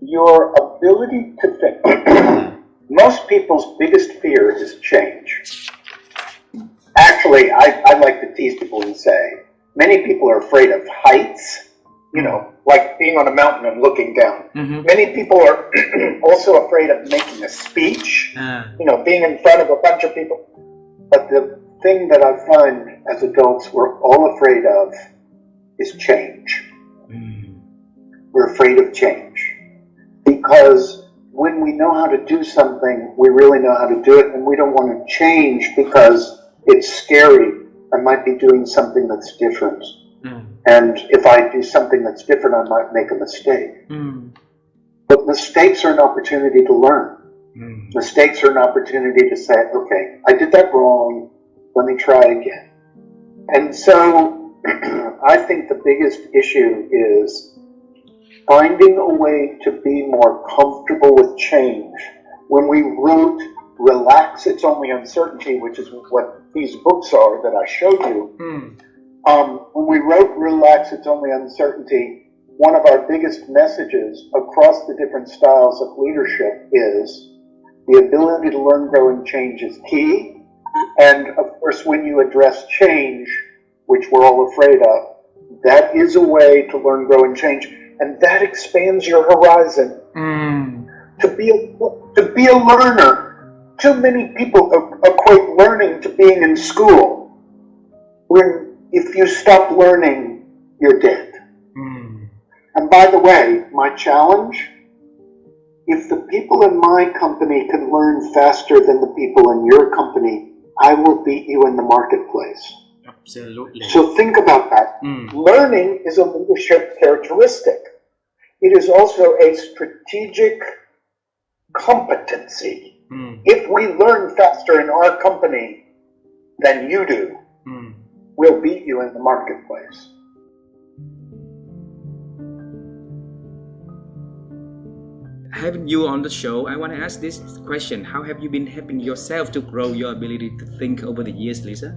your ability to think. Most people's biggest fear is change. Actually, I like to tease people and say, many people are afraid of heights, you know, like being on a mountain and looking down. Many people are also afraid of making a speech, you know, being in front of a bunch of people. But the thing that I find as adults we're all afraid of is change. We're afraid of change. Because when we know how to do something, we really know how to do it, and we don't want to change because it's scary. I might be doing something that's different. And if I do something that's different, I might make a mistake. But mistakes are an opportunity to learn. Mistakes are an opportunity to say, okay, I did that wrong, let me try again. And so I think the biggest issue is finding a way to be more comfortable with change. When we wrote Relax, It's Only Uncertainty, which is what these books are that I showed you, when we wrote Relax, It's Only Uncertainty, one of our biggest messages across the different styles of leadership is the ability to learn, grow, and change is key. And of course, when you address change, which we're all afraid of, that is a way to learn, grow, and change. And that expands your horizon. To be a learner. Too many people equate learning to being in school. When if you stop learning, you're dead. And by the way, my challenge, if the people in my company can learn faster than the people in your company, I will beat you in the marketplace. Absolutely. So think about that. Learning is a leadership characteristic. It is also a strategic competency. If we learn faster in our company than you do, we'll beat you in the marketplace. Having you on the show, I want to ask this question. How have you been helping yourself to grow your ability to think over the years, Lisa?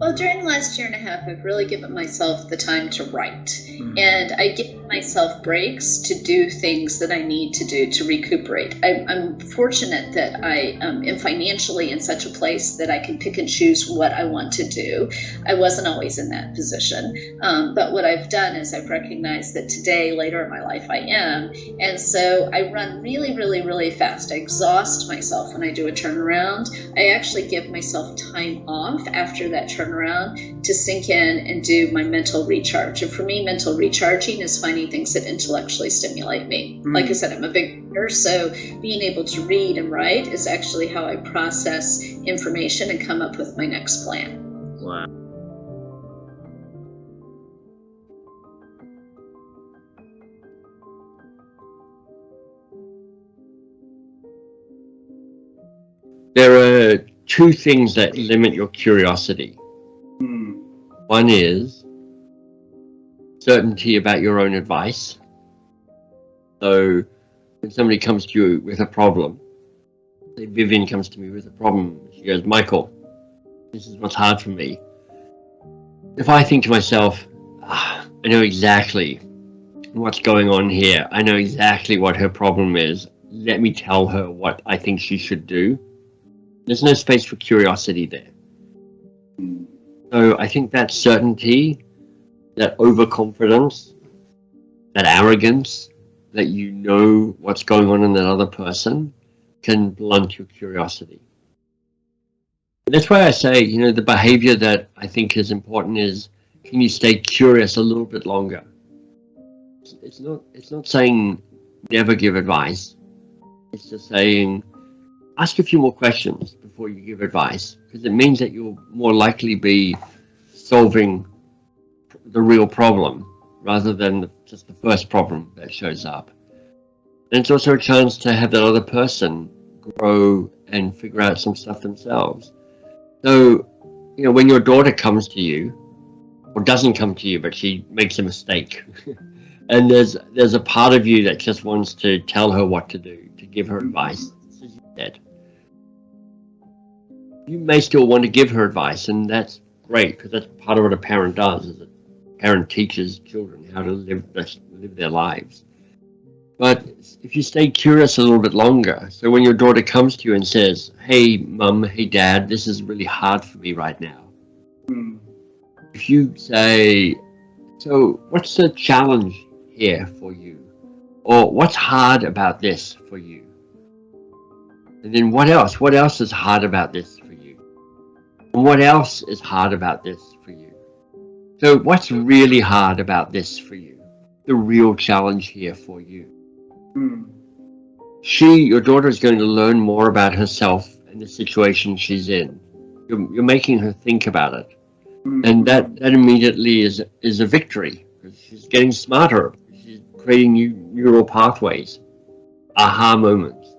Well, during the last year and a half, I've really given myself the time to write. And I give myself breaks to do things that I need to do to recuperate. I'm fortunate that I am financially in such a place that I can pick and choose what I want to do. I wasn't always in that position. But what I've done is I've recognized that today, later in my life, I am. And so I run really, really, really fast. I exhaust myself when I do a turnaround. I actually give myself time off after that turnaround to sink in and do my mental recharge. And for me, mental recharging is finding things that intellectually stimulate me. Like I said, I'm a big reader, so being able to read and write is actually how I process information and come up with my next plan. Wow. There are two things that limit your curiosity. One is certainty about your own advice. So when somebody comes to you with a problem, say Vivian comes to me with a problem, she goes, Michael, this is what's hard for me. If I think to myself, I know exactly what's going on here, I know exactly what her problem is, let me tell her what I think she should do. There's no space for curiosity there. So I think that certainty, that overconfidence, that arrogance, that you know what's going on in that other person can blunt your curiosity. And that's why I say, you know, the behavior that I think is important is, can you stay curious a little bit longer? It's not saying never give advice. It's just saying, ask a few more questions before you give advice, because it means that you'll more likely be solving the real problem rather than just the first problem that shows up. And it's also a chance to have that other person grow and figure out some stuff themselves. So, you know, when your daughter comes to you, or doesn't come to you, but she makes a mistake, and there's a part of you that just wants to tell her what to do, to give her advice, as you said. You may still want to give her advice, and that's great, because that's part of what a parent does, is a parent teaches children how to live their lives. But if you stay curious a little bit longer, so when your daughter comes to you and says, hey, mum, hey, dad, this is really hard for me right now. If you say, so what's the challenge here for you? Or what's hard about this for you? And then what else? What else is hard about this for you? And what else is hard about this for you? So what's really hard about this for you? The real challenge here for you. Your daughter is going to learn more about herself and the situation she's in. You're making her think about it. And that immediately is a victory, because she's getting smarter. She's creating new neural pathways, aha moments.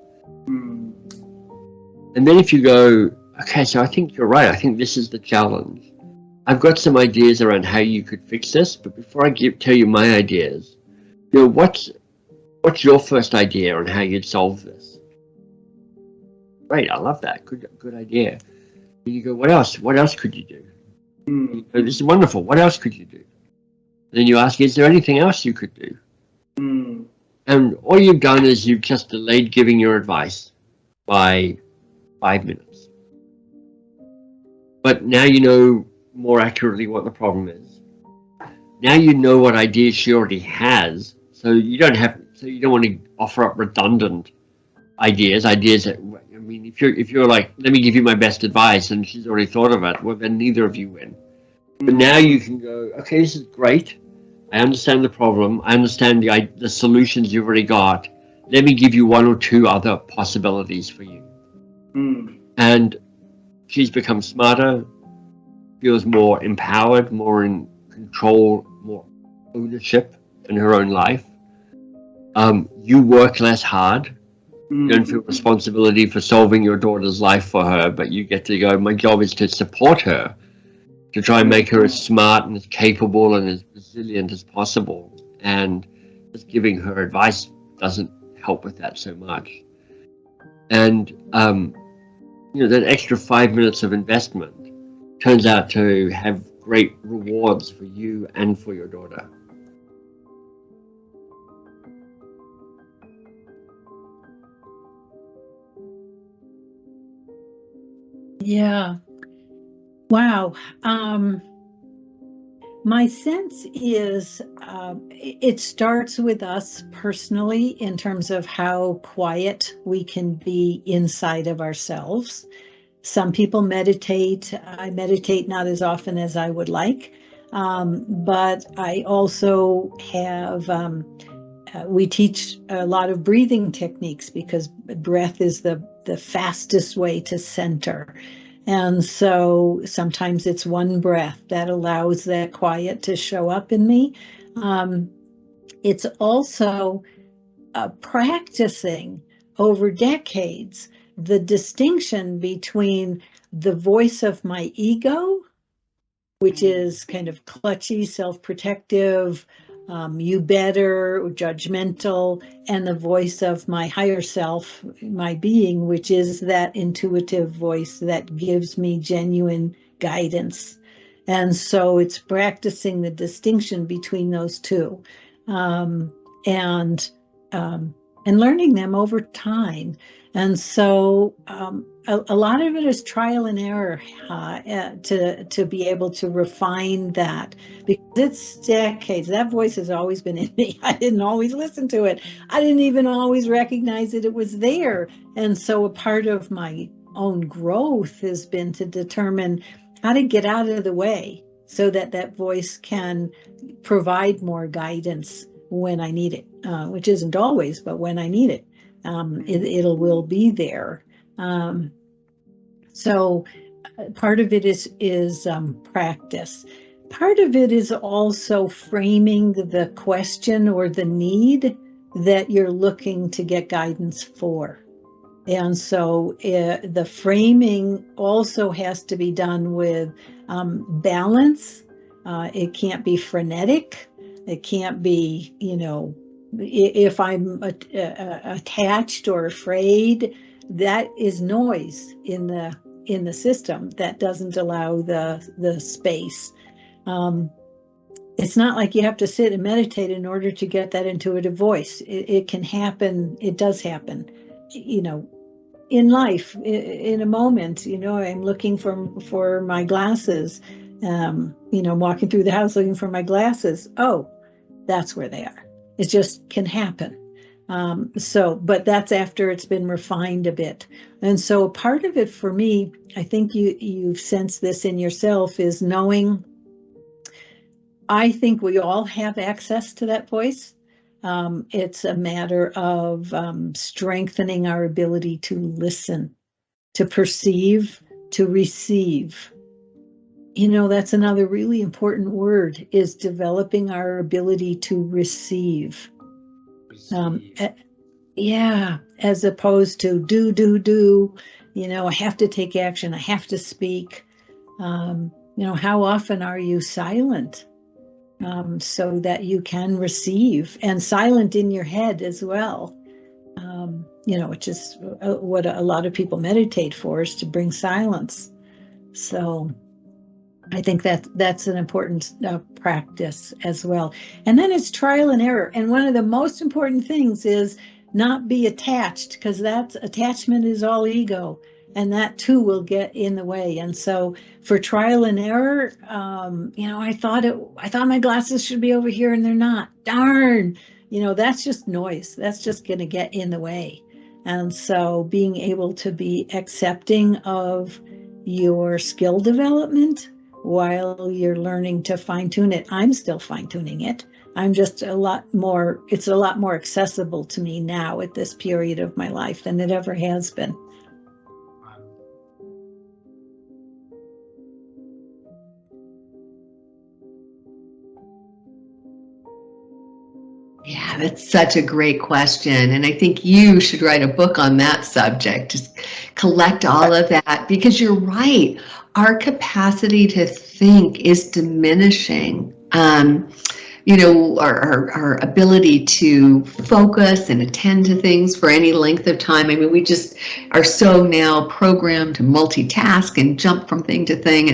And then if you go, okay, so I think you're right. I think this is the challenge. I've got some ideas around how you could fix this, but before I tell you my ideas, what's your first idea on how you'd solve this? Great, I love that. Good idea. And you go, what else? What else could you do? This is wonderful. What else could you do? Then you ask, is there anything else you could do? And all you've done is you've just delayed giving your advice by 5 minutes. But now you know more accurately what the problem is. Now you know what ideas she already has, so you don't want to offer up redundant ideas that, I mean, if you're like, let me give you my best advice, and she's already thought of it, well, then neither of you win. But now you can go, okay, this is great. I understand the problem. I understand the solutions you've already got. Let me give you one or two other possibilities for you. And she's become smarter, feels more empowered, more in control, more ownership in her own life. You work less hard. You don't feel responsibility for solving your daughter's life for her, but you get to go, my job is to support her, to try and make her as smart and as capable and as resilient as possible. And just giving her advice doesn't help with that so much. And that extra 5 minutes of investment turns out to have great rewards for you and for your daughter. Yeah. Wow. My sense is it starts with us personally in terms of how quiet we can be inside of ourselves. Some people meditate. I meditate not as often as I would like, but I also have, we teach a lot of breathing techniques because breath is the fastest way to center. And so sometimes it's one breath that allows that quiet to show up in me. It's also practicing over decades the distinction between the voice of my ego, which is kind of clutchy, self-protective, you better, judgmental, and the voice of my higher self, my being, which is that intuitive voice that gives me genuine guidance. And so it's practicing the distinction between those two, and learning them over time. And so a lot of it is trial and error to be able to refine that, because it's decades. That voice has always been in me. I didn't always listen to it. I didn't even always recognize that it was there. And so a part of my own growth has been to determine how to get out of the way so that that voice can provide more guidance when I need it, which isn't always, but when I need it. It will be there. So part of it is practice. Part of it is also framing the question or the need that you're looking to get guidance for. And so the framing also has to be done with balance. It can't be frenetic. It can't be, if I'm attached or afraid, that is noise in the system that doesn't allow the space. it's not like you have to sit and meditate in order to get that intuitive voice. It can happen. It does happen, you know, in life, in a moment. You know, I'm looking for my glasses, you know, walking through the house looking for my glasses. Oh, that's where they are. It just can happen. But that's after it's been refined a bit. And so part of it for me, I think you've sensed this in yourself, is knowing, I think we all have access to that voice. It's a matter of strengthening our ability to listen, to perceive, to receive. You know, that's another really important word, is developing our ability to receive. Yeah, as opposed to do, you know, I have to take action, I have to speak. You know, how often are you silent so that you can receive, and silent in your head as well? You know, which is what a lot of people meditate for, is to bring silence. So I think that's an important practice as well. And then it's trial and error. And one of the most important things is not be attached, because that's attachment is all ego, and that too will get in the way. And so for trial and error, you know, I thought my glasses should be over here and they're not. Darn, you know, that's just noise. That's just going to get in the way. And so being able to be accepting of your skill development while you're learning to fine tune it. I'm still fine tuning it. I'm just it's a lot more accessible to me now at this period of my life than it ever has been. Yeah, that's such a great question. And I think you should write a book on that subject. Just collect all of that, because you're right. Our capacity to think is diminishing. You know, our ability to focus and attend to things for any length of time. I mean, we just are so now programmed to multitask and jump from thing to thing.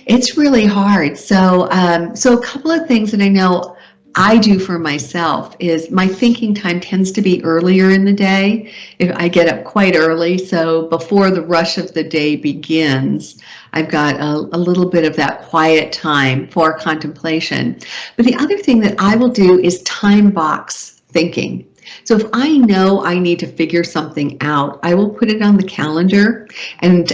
It's really hard. So a couple of things that I know I do for myself is my thinking time tends to be earlier in the day. If I get up quite early, so before the rush of the day begins, I've got a little bit of that quiet time for contemplation. But the other thing that I will do is time box thinking. So if I know I need to figure something out, I will put it on the calendar and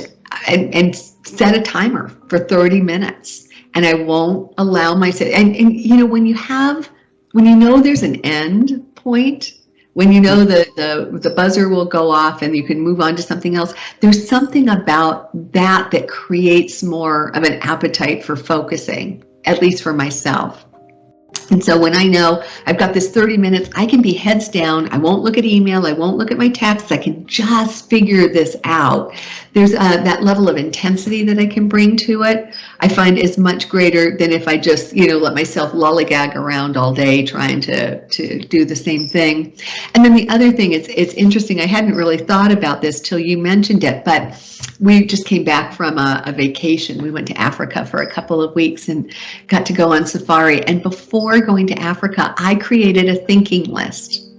set a timer for 30 minutes. And I won't allow myself, and you know, when you know there's an end point, when you know the buzzer will go off and you can move on to something else, there's something about that creates more of an appetite for focusing, at least for myself. And so when I know I've got this 30 minutes, I can be heads down. I won't look at email. I won't look at my texts. I can just figure this out. There's that level of intensity that I can bring to it, I find is much greater than if I just, you know, let myself lollygag around all day trying to do the same thing. And then the other thing, it's interesting. I hadn't really thought about this till you mentioned it, but we just came back from a vacation. We went to Africa for a couple of weeks and got to go on safari. And before going to Africa, I created a thinking list.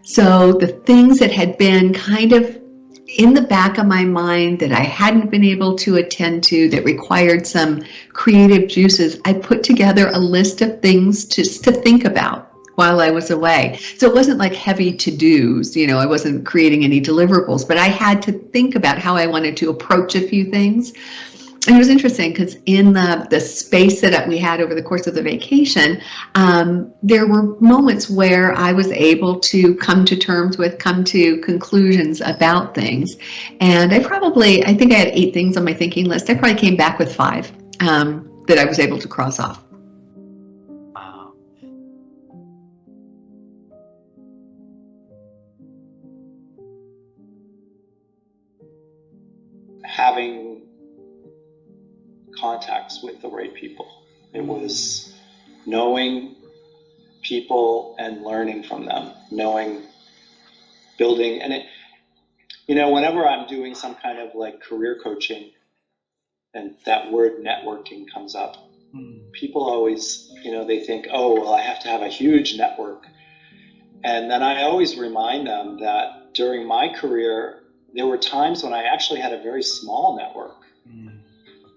So the things that had been kind of in the back of my mind that I hadn't been able to attend to, that required some creative juices, I put together a list of things just to think about while I was away. So it wasn't like heavy to-dos, you know, I wasn't creating any deliverables, but I had to think about how I wanted to approach a few things. And it was interesting because in the space that we had over the course of the vacation, there were moments where I was able to come to conclusions about things. And I think I had 8 things on my thinking list. I probably came back with 5 that I was able to cross off. Wow. Having contacts with the right people. It was knowing people and learning from them, building, and it, you know, whenever I'm doing some kind of like career coaching and that word networking comes up, people always they think, oh, well, I have to have a huge network. And then I always remind them that during my career, there were times when I actually had a very small network.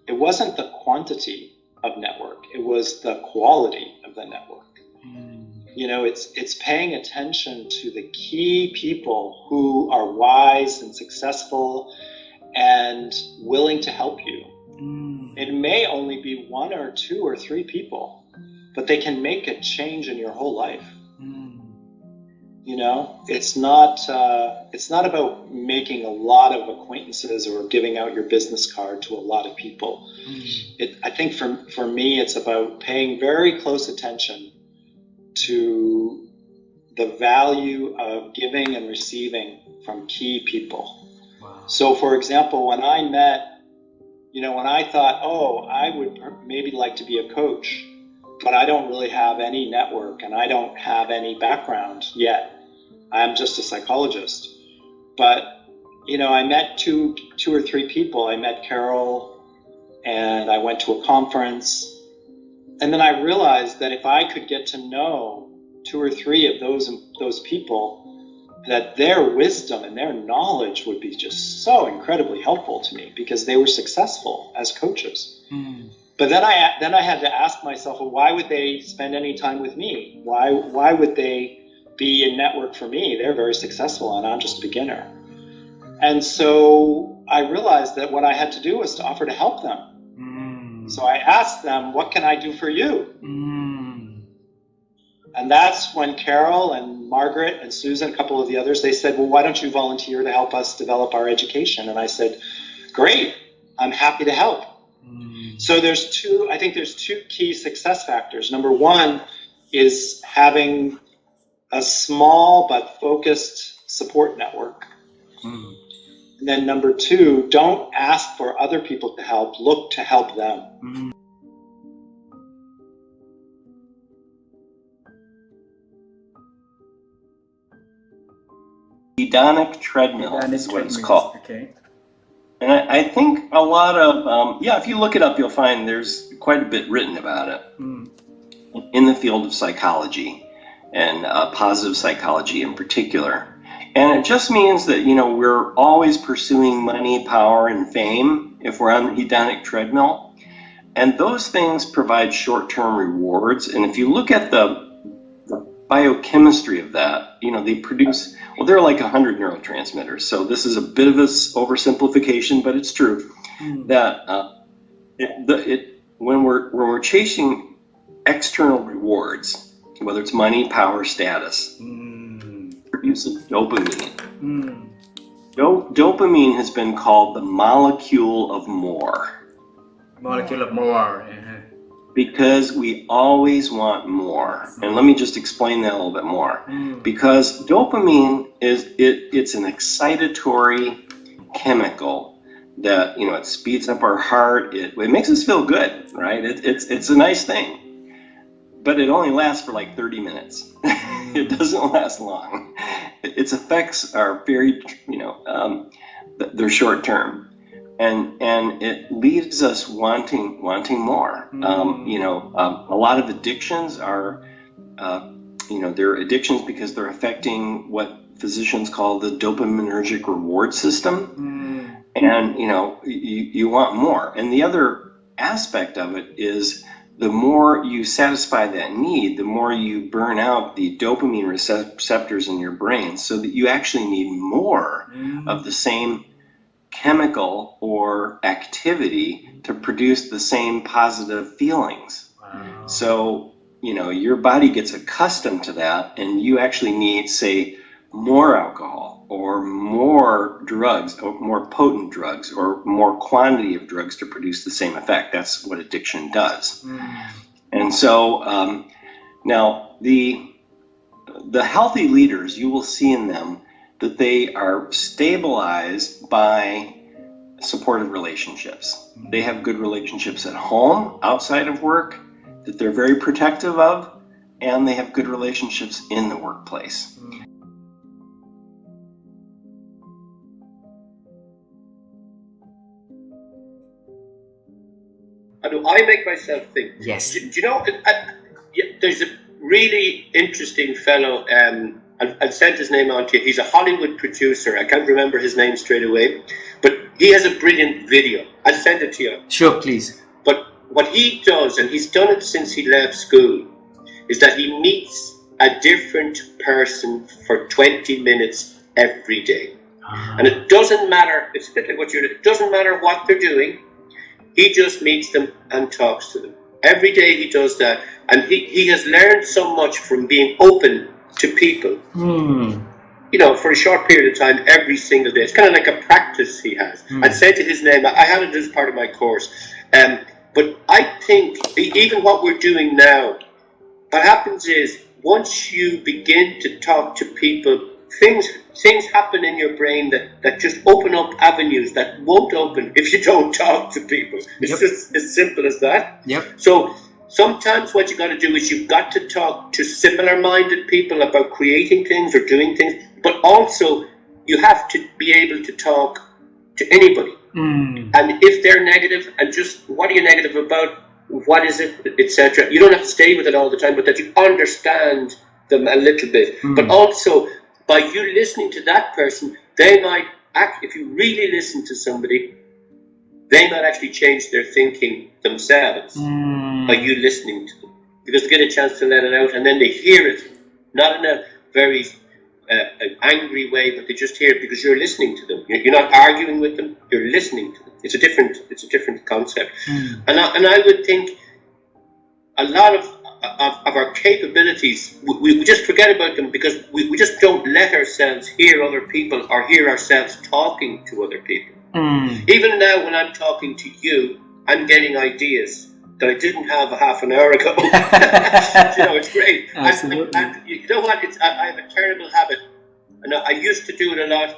It wasn't the quantity of network, it was the quality of the network. It's paying attention to the key people who are wise and successful and willing to help you. It may only be 1 or 2 or 3 people, but they can make a change in your whole life. It's not about making a lot of acquaintances or giving out your business card to a lot of people. I think for me, it's about paying very close attention to the value of giving and receiving from key people. Wow. So, for example, when I met, when I thought, oh, I would maybe like to be a coach, but I don't really have any network and I don't have any background yet. I'm just a psychologist. But, I met two or 3 people. I met Carol and I went to a conference. And then I realized that if I could get to know 2 or 3 of those people, that their wisdom and their knowledge would be just so incredibly helpful to me because they were successful as coaches. But then I had to ask myself, well, why would they spend any time with me? Why would they be a network for me? They're very successful and I'm just a beginner. And so I realized that what I had to do was to offer to help them. So I asked them, what can I do for you? And that's when Carol and Margaret and Susan, a couple of the others, they said, well, why don't you volunteer to help us develop our education? And I said, great, I'm happy to help. So I think there's 2 key success factors. Number 1 is having a small but focused support network. And then number 2, don't ask for other people to help, look to help them. Hedonic treadmill is what it's called. Okay. And I think a lot of, if you look it up, you'll find there's quite a bit written about it in the field of psychology and positive psychology in particular. And it just means that, we're always pursuing money, power, and fame if we're on the hedonic treadmill. And those things provide short-term rewards. And if you look at the biochemistry of that, they produce, there are like 100 neurotransmitters. So this is a bit of a oversimplification, but it's true that when we're chasing external rewards, whether it's money, power, status, produces dopamine. Dopamine has been called the molecule of more. Molecule of more. Because we always want more. And let me just explain that a little bit more. Because dopamine it's an excitatory chemical that, it speeds up our heart. It makes us feel good, right? It's a nice thing. But it only lasts for like 30 minutes. It doesn't last long. Its effects are very, they're short term. And it leaves us wanting more. A lot of addictions are, they're addictions because they're affecting what physicians call the dopaminergic reward system. And, you want more. And the other aspect of it is the more you satisfy that need, the more you burn out the dopamine receptors in your brain so that you actually need more of the same chemical or activity to produce the same positive feelings. Wow. So, your body gets accustomed to that and you actually need, say, more alcohol or more drugs or more potent drugs or more quantity of drugs to produce the same effect. That's what addiction does. And so now the healthy leaders, you will see in them that they are stabilized by supportive relationships. They have good relationships at home, outside of work, that they're very protective of, and they have good relationships in the workplace. How do I make myself think? Yes. Do you know, there's a really interesting fellow, I'll send his name on to you. He's a Hollywood producer. I can't remember his name straight away, but he has a brilliant video. I'll send it to you. Sure, please. But what he does, and he's done it since he left school, is that he meets a different person for 20 minutes every day. And it doesn't matter, it's a bit like what you're doing, it doesn't matter what they're doing, he just meets them and talks to them. Every day he does that, and he has learned so much from being open to people, you know, for a short period of time, every single day. It's kind of like a practice he has. I'd say to his name, I had it as part of my course, but I think even what we're doing now, what happens is, once you begin to talk to people, things happen in your brain that just open up avenues that won't open if you don't talk to people. It's just as simple as that. So sometimes what you got to do is you've got to talk to similar-minded people about creating things or doing things, but also you have to be able to talk to anybody. And if they're negative, and just what are you negative about? What is it, etc. You don't have to stay with it all the time, but that you understand them a little bit. But also, by you listening to that person, they might act, if you really listen to somebody, they might actually change their thinking themselves by you listening to them. Because they get a chance to let it out, and then they hear it, not in a very angry way, but they just hear it because you're listening to them. You're not arguing with them, you're listening to them. It's a different concept. And I would think a lot of our capabilities, we just forget about them because we just don't let ourselves hear other people or hear ourselves talking to other people. Even now when I'm talking to you, I'm getting ideas that I didn't have a half an hour ago. You know, it's great. And you know what? I have a terrible habit. And I used to do it a lot,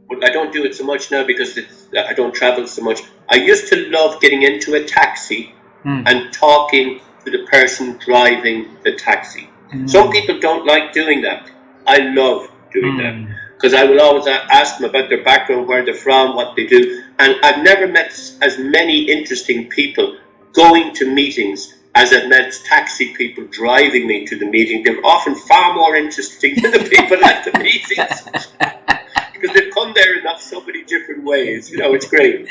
but I don't do it so much now because I don't travel so much. I used to love getting into a taxi and talking to the person driving the taxi. Some people don't like doing that. I love doing that because I will always ask them about their background, where they're from, what they do. And I've never met as many interesting people going to meetings as I've met taxi people driving me to the meeting. They're often far more interesting than the people at the meetings because they've come there in so many different ways. You know, it's great.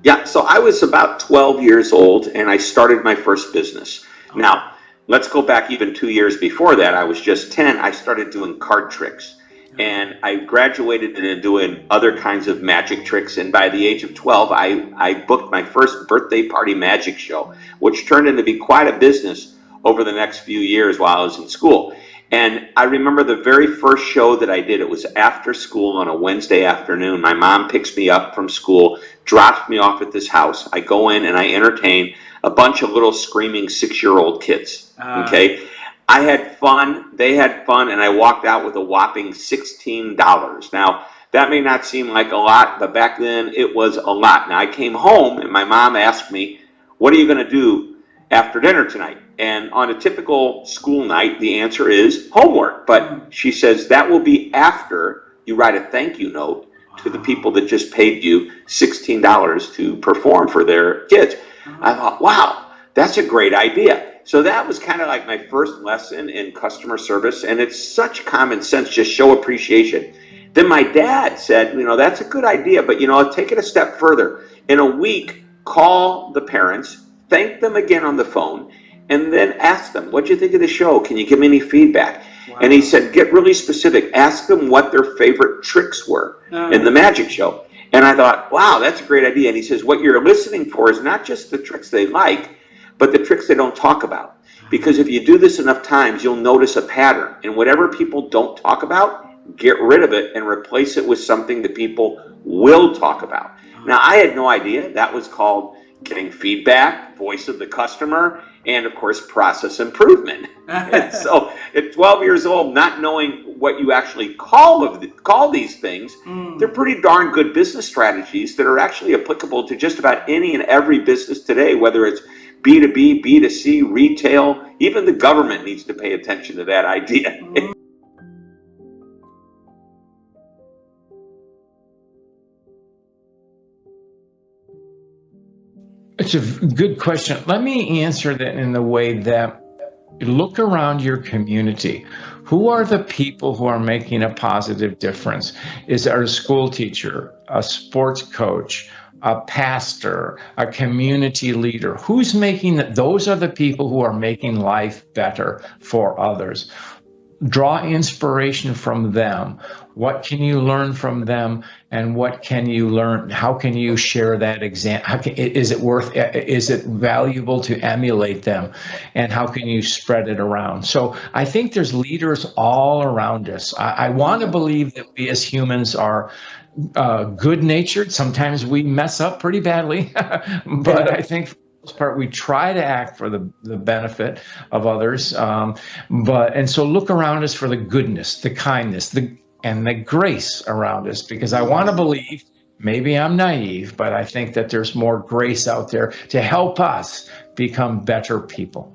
Yeah, so I was about 12 years old and I started my first business. Now, let's go back even 2 years before that. I was just 10. I started doing card tricks. And I graduated into doing other kinds of magic tricks. And by the age of 12, I booked my first birthday party magic show, which turned into be quite a business over the next few years while I was in school. And I remember the very first show that I did, it was after school on a Wednesday afternoon. My mom picks me up from school, drops me off at this house. I go in and I entertain a bunch of little screaming 6-year-old kids, okay? I had fun, they had fun, and I walked out with a whopping $16. Now, that may not seem like a lot, but back then it was a lot. Now, I came home and my mom asked me, what are you gonna do after dinner tonight? And on a typical school night, the answer is homework. But she says that will be after you write a thank you note to the people that just paid you $16 to perform for their kids. I thought, wow, that's a great idea. So that was kind of like my first lesson in customer service. And it's such common sense, just show appreciation. Then my dad said, you know, that's a good idea, but, you know, take it a step further. In a week, call the parents, thank them again on the phone, and then ask them, what'd you think of the show? Can you give me any feedback? Wow. And he said, get really specific. Ask them what their favorite tricks were in the magic show. And I thought, wow, that's a great idea. And he says, what you're listening for is not just the tricks they like, but the tricks they don't talk about. Because if you do this enough times, you'll notice a pattern. And whatever people don't talk about, get rid of it and replace it with something that people will talk about. Now, I had no idea that was called getting feedback, voice of the customer, and of course, process improvement. And so at 12 years old, not knowing what you actually call these things, they're pretty darn good business strategies that are actually applicable to just about any and every business today, whether it's B2B, B2C, retail, even the government needs to pay attention to that idea. It's a good question. Let me answer that in the way that look around your community. Who are the people who are making a positive difference? Is it a school teacher, a sports coach, a pastor, a community leader? Who's making that? Those are the people who are making life better for others. Draw inspiration from them. What can you learn from them, and what can you learn? How can you share that example? Is it valuable to emulate them, and how can you spread it around? So I think there's leaders all around us. I want to believe that we as humans are good-natured. Sometimes we mess up pretty badly, but I think part we try to act for the benefit of others, and so look around us for the goodness, the kindness, and the grace around us, because I want to believe, maybe I'm naive, but I think that there's more grace out there to help us become better people.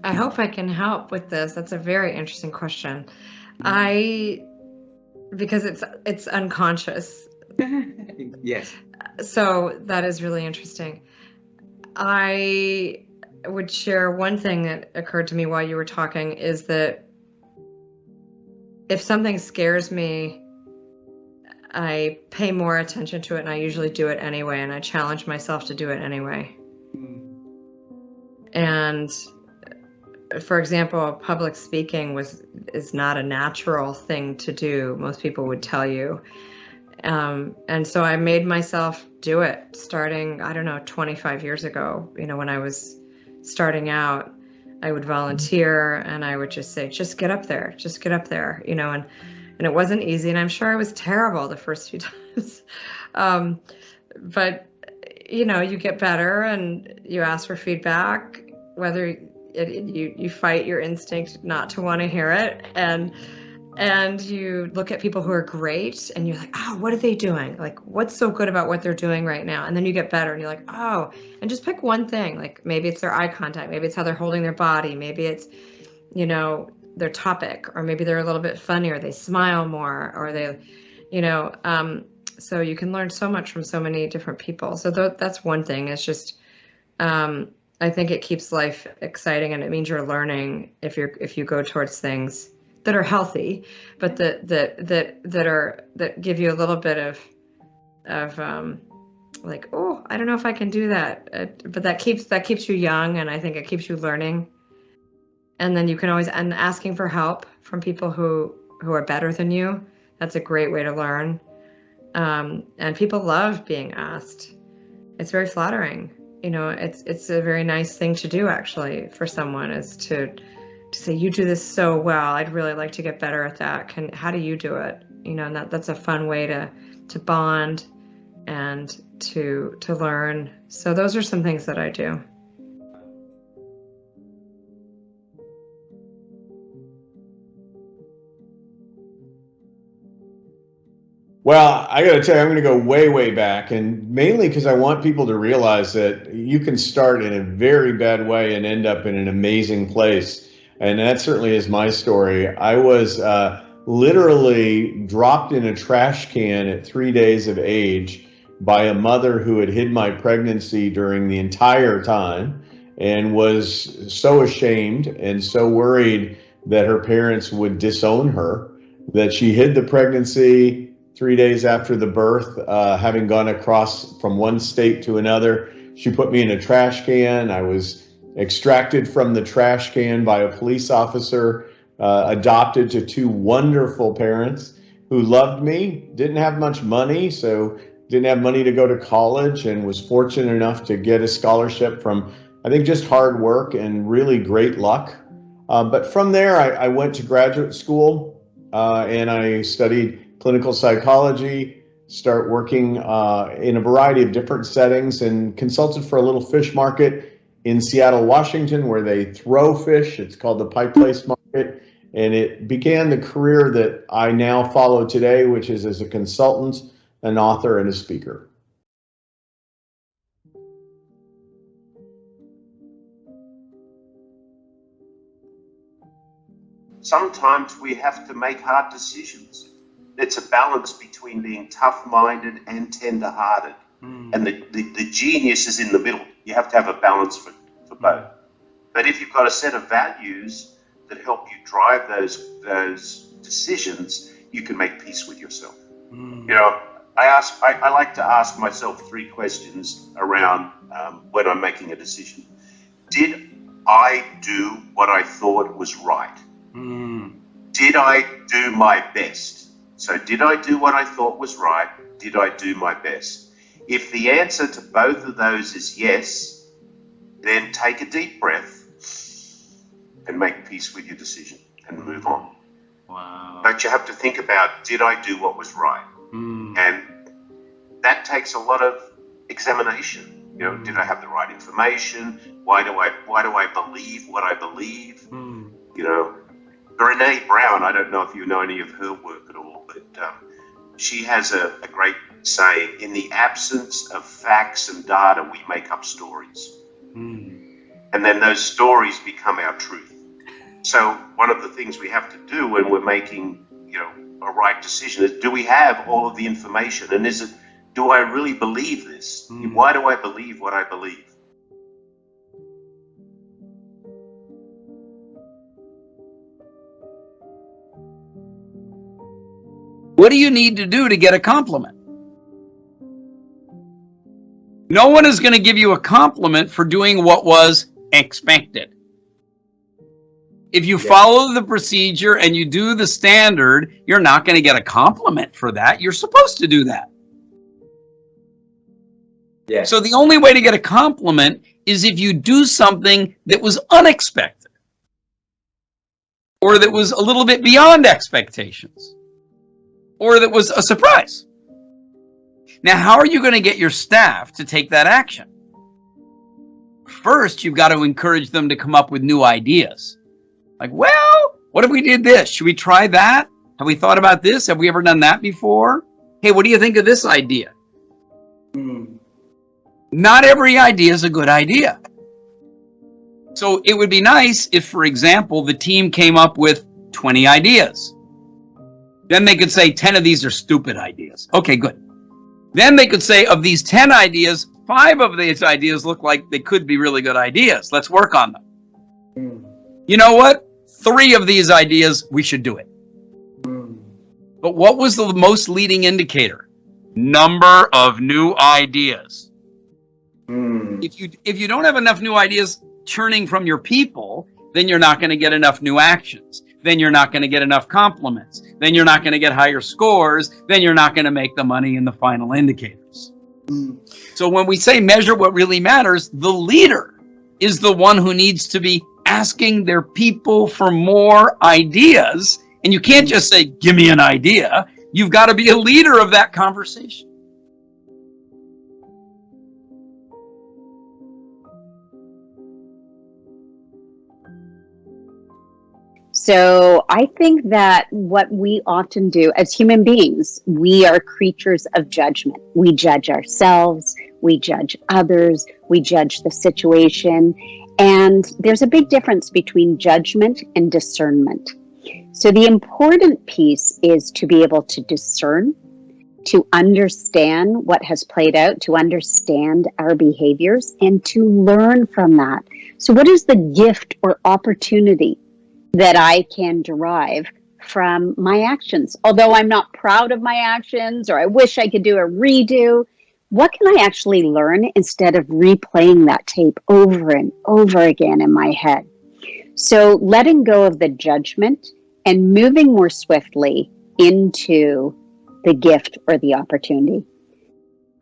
I hope I can help with this. That's a very interesting question. Because it's unconscious. Yes. So that is really interesting. I would share one thing that occurred to me while you were talking, is that if something scares me, I pay more attention to it, and I usually do it anyway, and I challenge myself to do it anyway. And for example, public speaking is not a natural thing to do. Most people would tell you. And so I made myself do it starting, 25 years ago. When I was starting out, I would volunteer and I would just say, just get up there, and it wasn't easy. And I'm sure I was terrible the first few times. But, you get better and you ask for feedback, whether you fight your instinct not to want to hear it, and you look at people who are great and you're like, oh, what are they doing? Like, what's so good about what they're doing right now? And then you get better and you're like, oh, and just pick one thing. Like, maybe it's their eye contact, maybe it's how they're holding their body, maybe it's, their topic, or maybe they're a little bit funnier, they smile more, or they, so you can learn so much from so many different people. So that's one thing. It's just, I think it keeps life exciting, and it means you're learning if you go towards things that are healthy, but that give you a little bit of like, oh, I don't know if I can do that, but that keeps you young, and I think it keeps you learning. And then you can always, and asking for help from people who are better than you. That's a great way to learn. And people love being asked. It's very flattering. It's a very nice thing to do, actually, for someone, is to say, you do this so well, I'd really like to get better at that. How do you do it? And that's a fun way to bond and to learn. So those are some things that I do. Well, I got to tell you, I'm going to go way, way back, and mainly because I want people to realize that you can start in a very bad way and end up in an amazing place. And that certainly is my story. I was literally dropped in a trash can at 3 days of age by a mother who had hid my pregnancy during the entire time and was so ashamed and so worried that her parents would disown her that she hid the pregnancy. 3 days after the birth, having gone across from one state to another, she put me in a trash can. I was extracted from the trash can by a police officer, adopted to two wonderful parents who loved me, didn't have much money, so didn't have money to go to college, and was fortunate enough to get a scholarship from, I think, just hard work and really great luck. But from there, I went to graduate school and I studied clinical psychology, start working in a variety of different settings, and consulted for a little fish market in Seattle, Washington, where they throw fish. It's called the Pike Place Market. And it began the career that I now follow today, which is as a consultant, an author, and a speaker. sometimes we have to make hard decisions. It's a balance between being tough-minded and tender-hearted. And the genius is in the middle. You have to have a balance for both. But if you've got a set of values that help you drive those decisions, you can make peace with yourself. You know, I like to ask myself 3 questions around when I'm making a decision. Did I do what I thought was right? Did I do my best? So did I do what I thought was right? Did I do my best? If the answer to both of those is yes, then take a deep breath and make peace with your decision and move on. Wow. But you have to think about, did I do what was right? And that takes a lot of examination. You know, did I have the right information? Why do I believe what I believe? You know, Brené Brown, I don't know if you know any of her work at all, but she has a great saying, in the absence of facts and data, we make up stories. And then those stories become our truth. So one of the things we have to do when we're making, you know, a right decision is, do we have all of the information? And is it, do I really believe this? Why do I believe what I believe? What do you need to do to get a compliment? No one is going to give you a compliment for doing what was expected. If you follow the procedure and you do the standard, you're not going to get a compliment for that. You're supposed to do that. Yeah. So the only way to get a compliment is if you do something that was unexpected or that was a little bit beyond expectations or that was a surprise. Now, how are you going to get your staff to take that action? First, you've got to encourage them to come up with new ideas. Like, well, what if we did this? Should we try that? Have we thought about this? Have we ever done that before? Hey, what do you think of this idea? Not every idea is a good idea. So it would be nice if, for example, the team came up with 20 ideas. Then they could say 10 of these are stupid ideas. Okay, good. Then they could say, of these 10 ideas, 5 of these ideas look like they could be really good ideas. Let's work on them. You know what? 3 of these ideas, we should do it. But what was the most leading indicator? Number of new ideas. If you don't have enough new ideas churning from your people, then you're not going to get enough new actions. Then you're not going to get enough compliments. Then you're not going to get higher scores. Then you're not going to make the money in the final indicators. So when we say measure what really matters, the leader is the one who needs to be asking their people for more ideas. And you can't just say, give me an idea. You've got to be a leader of that conversation. So I think that what we often do as human beings, we are creatures of judgment. We judge ourselves, we judge others, we judge the situation. And there's a big difference between judgment and discernment. So the important piece is to be able to discern, to understand what has played out, to understand our behaviors, and to learn from that. So what is the gift or opportunity that I can derive from my actions? Although I'm not proud of my actions, or I wish I could do a redo, what can I actually learn instead of replaying that tape over and over again in my head? So letting go of the judgment and moving more swiftly into the gift or the opportunity.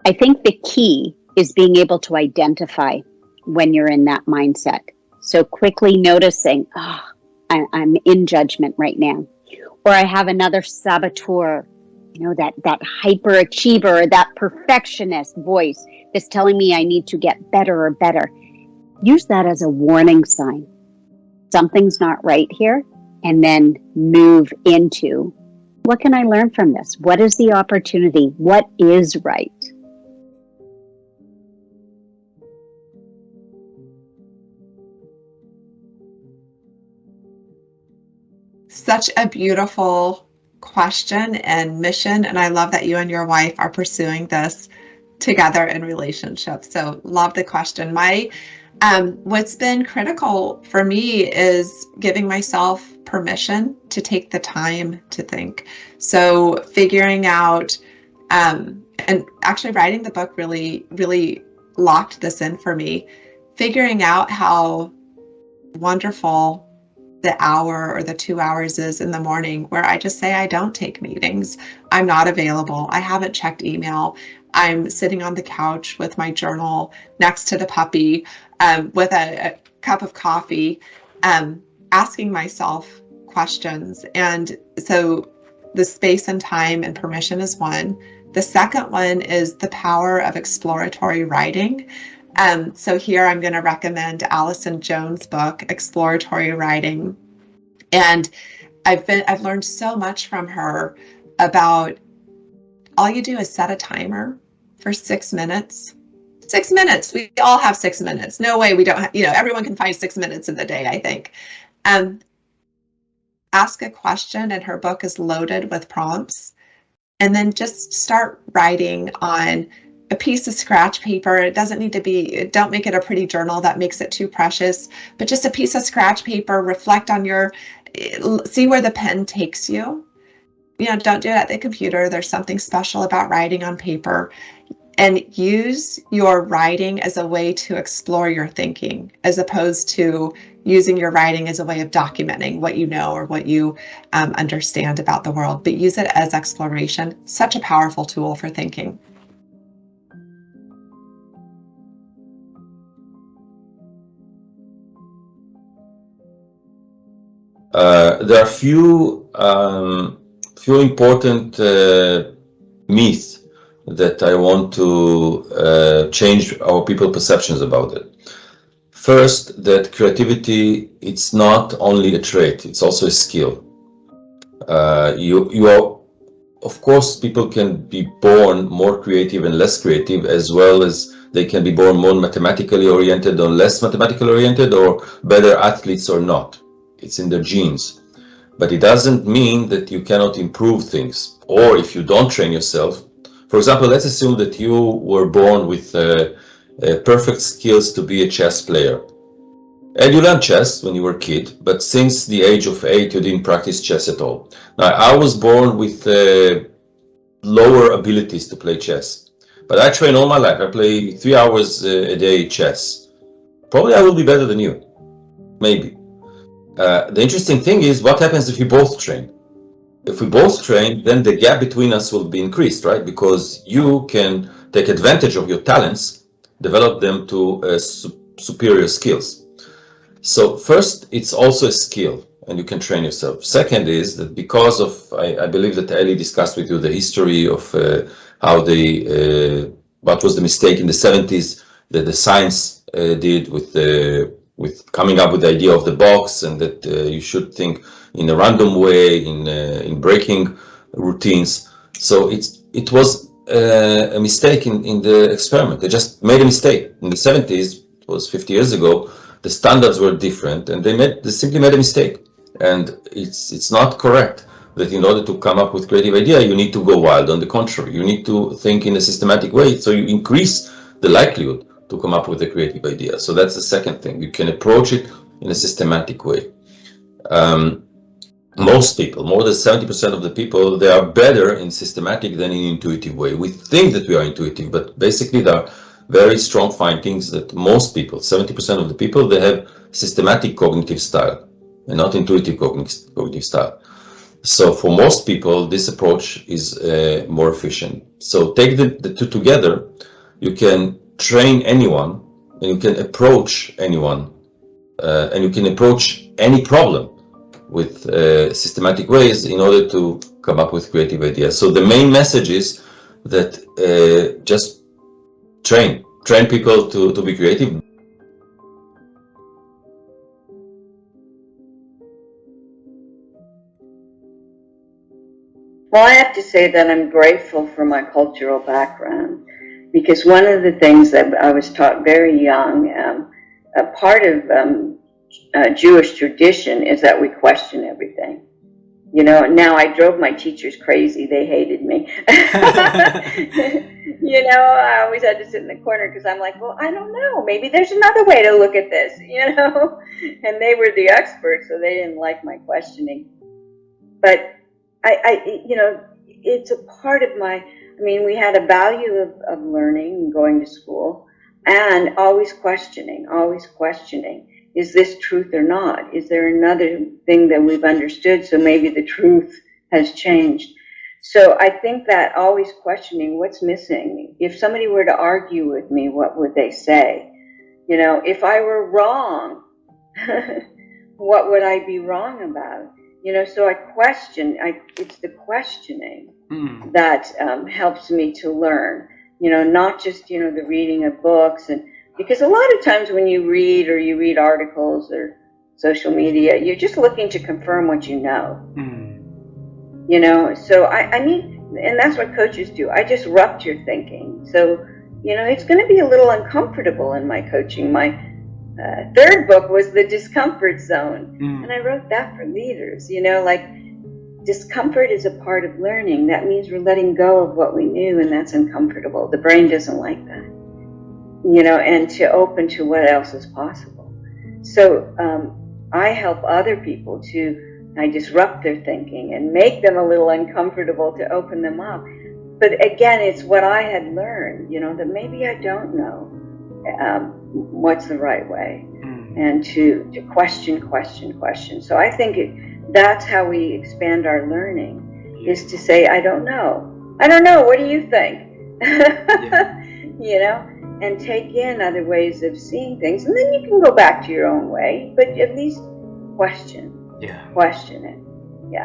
I think the key is being able to identify when you're in that mindset. So quickly noticing, I'm in judgment right now. Or I have another saboteur, that hyperachiever, that perfectionist voice that's telling me I need to get better or better. Use that as a warning sign. Something's not right here. And then move into, what can I learn from this? What is the opportunity? What is right? such a beautiful question and mission, and I love that you and your wife are pursuing this together in relationship. So love the question. What's been critical for me is giving myself permission to take the time to think. So figuring out, and actually writing the book really locked this in for me, figuring out how wonderful the hour or the 2 hours is in the morning where I just say I don't take meetings. I'm not available. I haven't checked email. I'm sitting on the couch with my journal next to the puppy, with a cup of coffee, asking myself questions. And so the space and time and permission is one. The second one is the power of exploratory writing. So here I'm going to recommend Allison Jones' book, Exploratory Writing. And I've learned so much from her about all you do is set a timer for 6 minutes. 6 minutes. We all have 6 minutes. No way we don't have, everyone can find 6 minutes in the day, I think. Ask a question, and her book is loaded with prompts. And then just start writing on a piece of scratch paper. It doesn't need to be, don't make it a pretty journal that makes it too precious, but just a piece of scratch paper. Reflect on see where the pen takes you. Don't do it at the computer. There's something special about writing on paper. And use your writing as a way to explore your thinking, as opposed to using your writing as a way of documenting what you know or what you understand about the world. But use it as exploration. Such a powerful tool for thinking. There are few important myths that I want to change our people's perceptions about it. First, that creativity, it's not only a trait, it's also a skill. You are, of course, people can be born more creative and less creative, as well as they can be born more mathematically oriented or less mathematically oriented, or better athletes or not. It's in their genes. But it doesn't mean that you cannot improve things, or if you don't train yourself. For example, let's assume that you were born with perfect skills to be a chess player. And you learned chess when you were a kid, but since the age of 8, you didn't practice chess at all. Now, I was born with lower abilities to play chess, but I train all my life. I play 3 hours a day chess. Probably I will be better than you, maybe. The interesting thing is, what happens if we both train? If we both train, then the gap between us will be increased, right? Because you can take advantage of your talents, develop them to superior skills. So first, it's also a skill, and you can train yourself. Second is that because of, I believe that Ellie discussed with you the history of how what was the mistake in the 70s that the science did with coming up with the idea of the box, and that you should think in a random way, in breaking routines. So it was a mistake in the experiment. They just made a mistake. In the 70s, it was 50 years ago, the standards were different, and they simply made a mistake. And it's not correct that in order to come up with creative idea, you need to go wild. On the contrary, you need to think in a systematic way, so you increase the likelihood to come up with a creative idea. So that's the second thing. You can approach it in a systematic way. Most people, more than 70% of the people, they are better in systematic than in intuitive way. We think that we are intuitive, but basically there are very strong findings that most people, 70% of the people, they have systematic cognitive style and not intuitive cognitive style. So for most people, this approach is more efficient. So take the two together, you can train anyone, and you can approach anyone, and you can approach any problem with systematic ways in order to come up with creative ideas. So the main message is that just train people to be creative. Well, I have to say that I'm grateful for my cultural background, because one of the things that I was taught very young, a part of Jewish tradition is that we question everything. You know, now I drove my teachers crazy. They hated me. You know, I always had to sit in the corner because I'm like, well, I don't know. Maybe there's another way to look at this, you know? And they were the experts, so they didn't like my questioning. But you know, it's a part of my, I mean, we had a value of learning and going to school and always questioning. Is this truth or not? Is there another thing that we've understood? So maybe the truth has changed. So I think that always questioning what's missing. If somebody were to argue with me, what would they say? You know, if I were wrong, what would I be wrong about? You know, so I question, it's the questioning that helps me to learn, you know, not just, you know, the reading of books. And because a lot of times when you read or you read articles or social media, you're just looking to confirm what you know. You know, so I need, and that's what coaches do. I disrupt your thinking. So, you know, it's going to be a little uncomfortable in my coaching. My third book was The Discomfort Zone. And I wrote that for leaders, you know, like discomfort is a part of learning. That means we're letting go of what we knew, and that's uncomfortable. The brain doesn't like that, you know, and to open to what else is possible. So I help other people I disrupt their thinking and make them a little uncomfortable to open them up. But again, it's what I had learned, you know, that maybe I don't know what's the right way, and to question. So I think that's how we expand our learning, is to say, I don't know, what do you think? You know, and take in other ways of seeing things, and then you can go back to your own way, but at least question it. Yeah.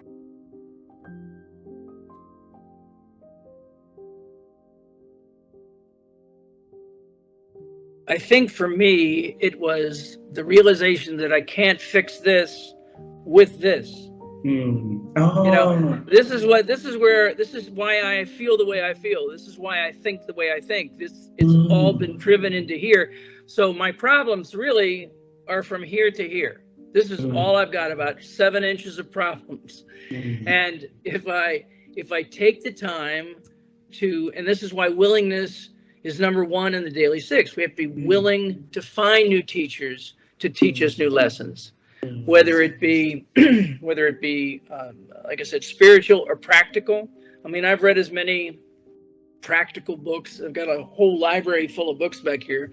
I think for me, it was the realization that I can't fix this with this. You know, this is why I feel the way I feel. This is why I think the way I think. It's all been driven into here. So my problems really are from here to here. This is all I've got, about 7 inches of problems. And if I take the time to, and this is why willingness is number one in the Daily Six. We have to be willing to find new teachers to teach us new lessons, whether it be, like I said, spiritual or practical. I mean, I've read as many practical books. I've got a whole library full of books back here.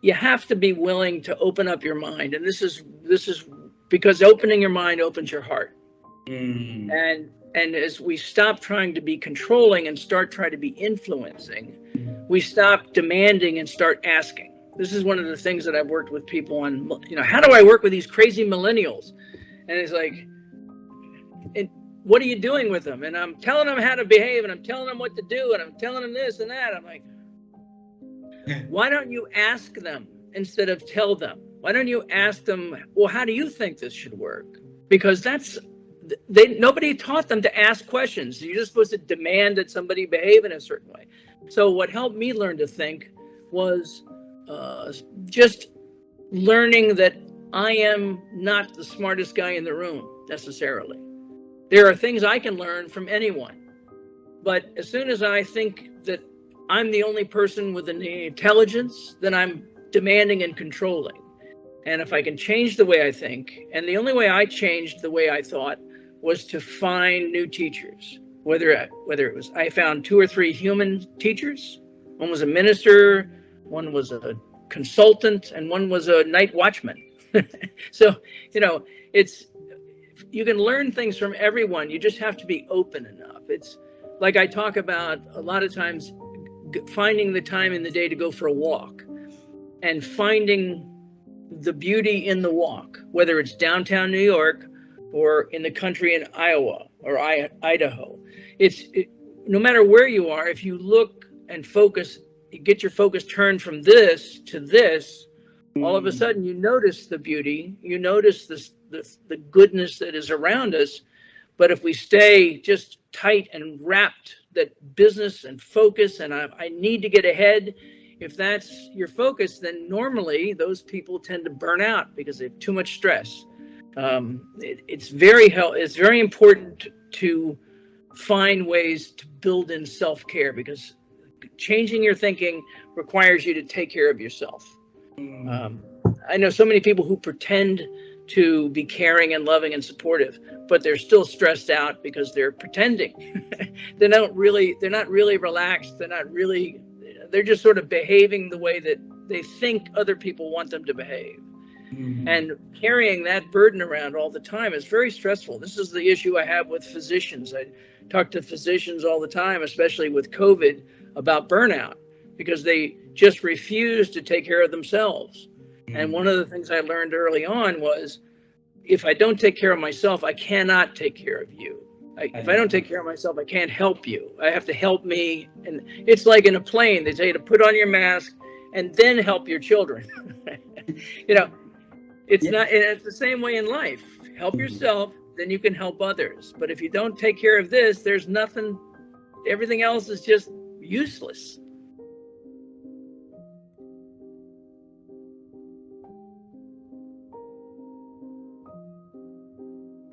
You have to be willing to open up your mind, and this is because opening your mind opens your heart. And as we stop trying to be controlling and start trying to be influencing, we stop demanding and start asking. This is one of the things that I've worked with people on. You know, how do I work with these crazy millennials? And it's like, and what are you doing with them? And I'm telling them how to behave, and I'm telling them what to do, and I'm telling them this and that. I'm like, why don't you ask them instead of tell them? Why don't you ask them, well, how do you think this should work? Because nobody taught them to ask questions. You're just supposed to demand that somebody behave in a certain way. So what helped me learn to think was just learning that I am not the smartest guy in the room necessarily. There are things I can learn from anyone. But as soon as I think that I'm the only person with the intelligence, then I'm demanding and controlling. And if I can change the way I think, and the only way I changed the way I thought was to find new teachers, whether it was, I found 2 or 3 human teachers. One was a minister, one was a consultant, and one was a night watchman. So, you know, you can learn things from everyone. You just have to be open enough. It's like I talk about a lot of times, finding the time in the day to go for a walk and finding the beauty in the walk, whether it's downtown New York or in the country in Iowa or Idaho. No matter where you are, if you look and focus, you get your focus turned from this to this, all of a sudden you notice the beauty, you notice the goodness that is around us. But if we stay just tight and wrapped, that business and focus, and I need to get ahead, if that's your focus, then normally those people tend to burn out because they have too much stress. It's very important to find ways to build in self-care, because changing your thinking requires you to take care of yourself. I know so many people who pretend to be caring and loving and supportive, but they're still stressed out because they're pretending. They're not really relaxed. They're just sort of behaving the way that they think other people want them to behave. And carrying that burden around all the time is very stressful. This is the issue I have with physicians. I talk to physicians all the time, especially with COVID, about burnout, because they just refuse to take care of themselves. And one of the things I learned early on was, if I don't take care of myself, I cannot take care of you. If I don't take care of myself, I can't help you. I have to help me. And it's like in a plane, they tell you to put on your mask and then help your children. It's the same way in life. Help yourself, then you can help others. But if you don't take care of this, there's nothing, everything else is just useless.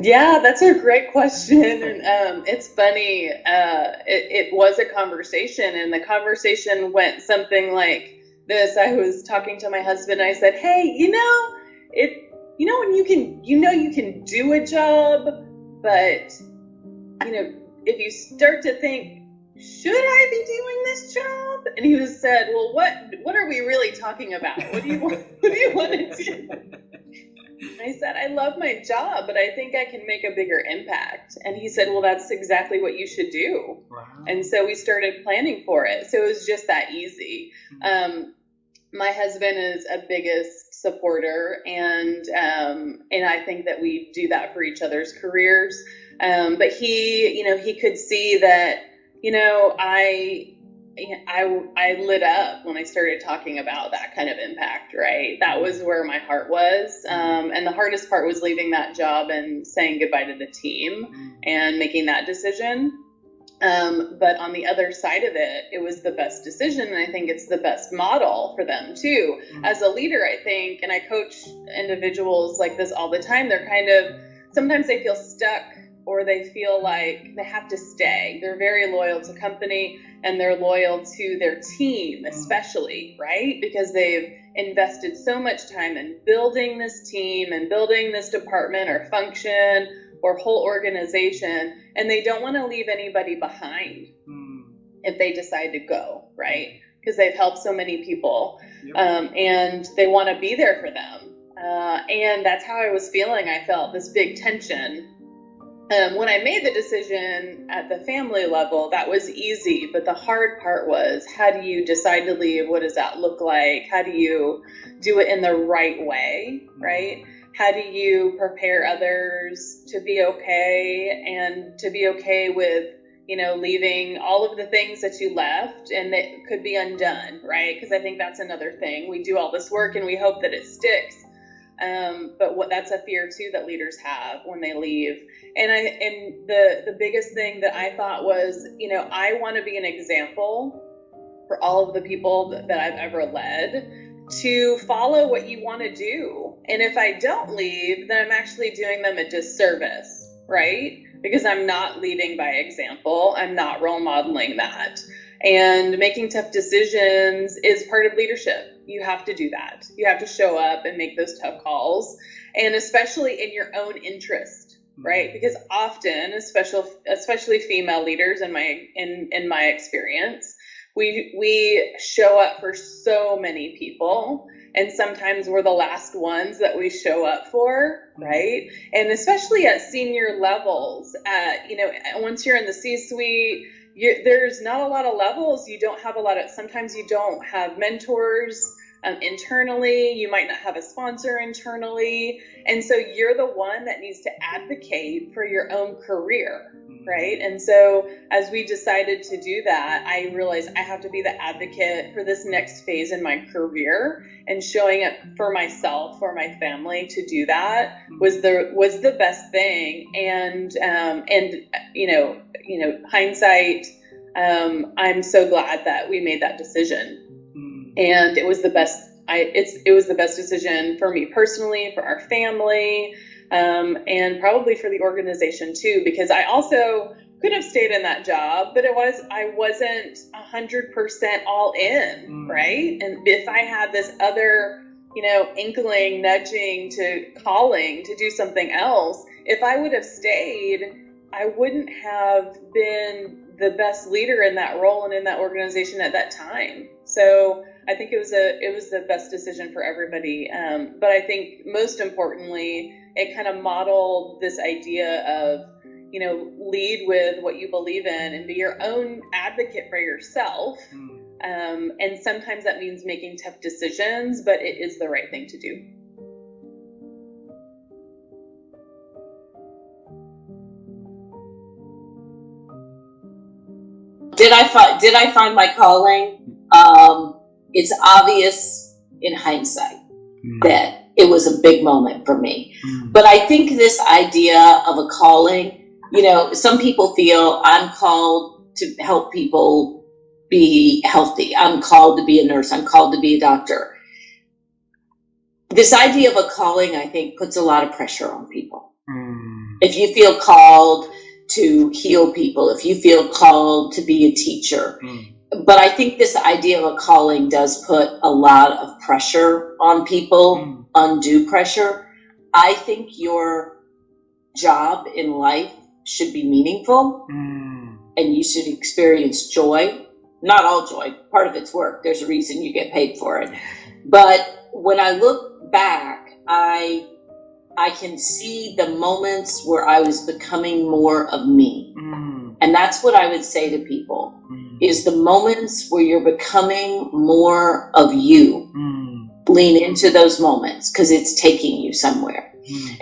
Yeah, that's a great question. And it's funny, it was a conversation, and the conversation went something like this. I was talking to my husband, I said, hey, when you can do a job, but if you start to think, should I be doing this job? And he said, well, what are we really talking about? What do you want to do? I said, I love my job, but I think I can make a bigger impact. And he said, well, that's exactly what you should do. Wow. And so we started planning for it. So it was just that easy. My husband is a biggest supporter, and I think that we do that for each other's careers. But he could see that, I lit up when I started talking about that kind of impact, right? That was where my heart was. And the hardest part was leaving that job and saying goodbye to the team and making that decision. But on the other side of it, it was the best decision. And I think it's the best model for them too. As a leader, I think, and I coach individuals like this all the time, sometimes they feel stuck, or they feel like they have to stay. They're very loyal to company, and they're loyal to their team, especially, right? Because they've invested so much time in building this team and building this department or function or whole organization, and they don't want to leave anybody behind if they decide to go, right? Because they've helped so many people, and they want to be there for them. And that's how I was feeling. I felt this big tension. When I made the decision at the family level, that was easy, but the hard part was, how do you decide to leave? What does that look like? How do you do it in the right way, right? How do you prepare others to be okay, and to be okay with, leaving all of the things that you left and that could be undone, right? Because I think that's another thing. We do all this work and we hope that it sticks. But that's a fear too that leaders have when they leave. And the biggest thing that I thought was, I want to be an example for all of the people that I've ever led to follow what you want to do. And if I don't leave, then I'm actually doing them a disservice, right? Because I'm not leading by example. I'm not role modeling that. And making tough decisions is part of leadership. You have to do that. You have to show up and make those tough calls, and especially in your own interest, right? Because often, especially female leaders in my experience, we show up for so many people, and sometimes we're the last ones that we show up for, right? And especially at senior levels, once you're in the C-suite, there's not a lot of levels. Sometimes you don't have mentors internally. You might not have a sponsor internally. And so you're the one that needs to advocate for your own career, right? And so as we decided to do that, I realized I have to be the advocate for this next phase in my career, and showing up for myself, for my family, to do that was the best thing. And hindsight, I'm so glad that we made that decision. And it was the best. It was the best decision for me personally, for our family, and probably for the organization too, because I also could have stayed in that job, but I wasn't 100% all in, right? And if I had this other, inkling, nudging to calling to do something else, if I would have stayed, I wouldn't have been the best leader in that role and in that organization at that time. So I think it was the best decision for everybody. But I think most importantly, it kind of modeled this idea of, lead with what you believe in and be your own advocate for yourself. And sometimes that means making tough decisions, but it is the right thing to do. Did I find my calling? It's obvious in hindsight that it was a big moment for me. But I think this idea of a calling, some people feel I'm called to help people be healthy. I'm called to be a nurse. I'm called to be a doctor. This idea of a calling, I think, puts a lot of pressure on people. If you feel called to heal people, if you feel called to be a teacher. But I think this idea of a calling does put a lot of pressure on people, undue pressure. I think your job in life should be meaningful and you should experience joy. Not all joy, part of it's work. There's a reason you get paid for it. But when I look back, I can see the moments where I was becoming more of me. And that's what I would say to people, is the moments where you're becoming more of you. Lean into those moments because it's taking you somewhere.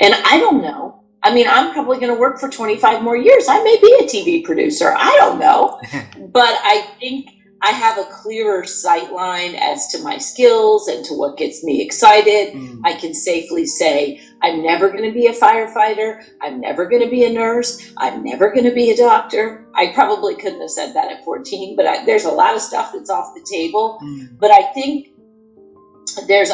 And I don't know. I mean, I'm probably going to work for 25 more years. I may be a TV producer. I don't know. But I think I have a clearer sight line as to my skills and to what gets me excited. I can safely say, I'm never going to be a firefighter. I'm never going to be a nurse. I'm never going to be a doctor. I probably couldn't have said that at 14, but there's a lot of stuff that's off the table. But I think there's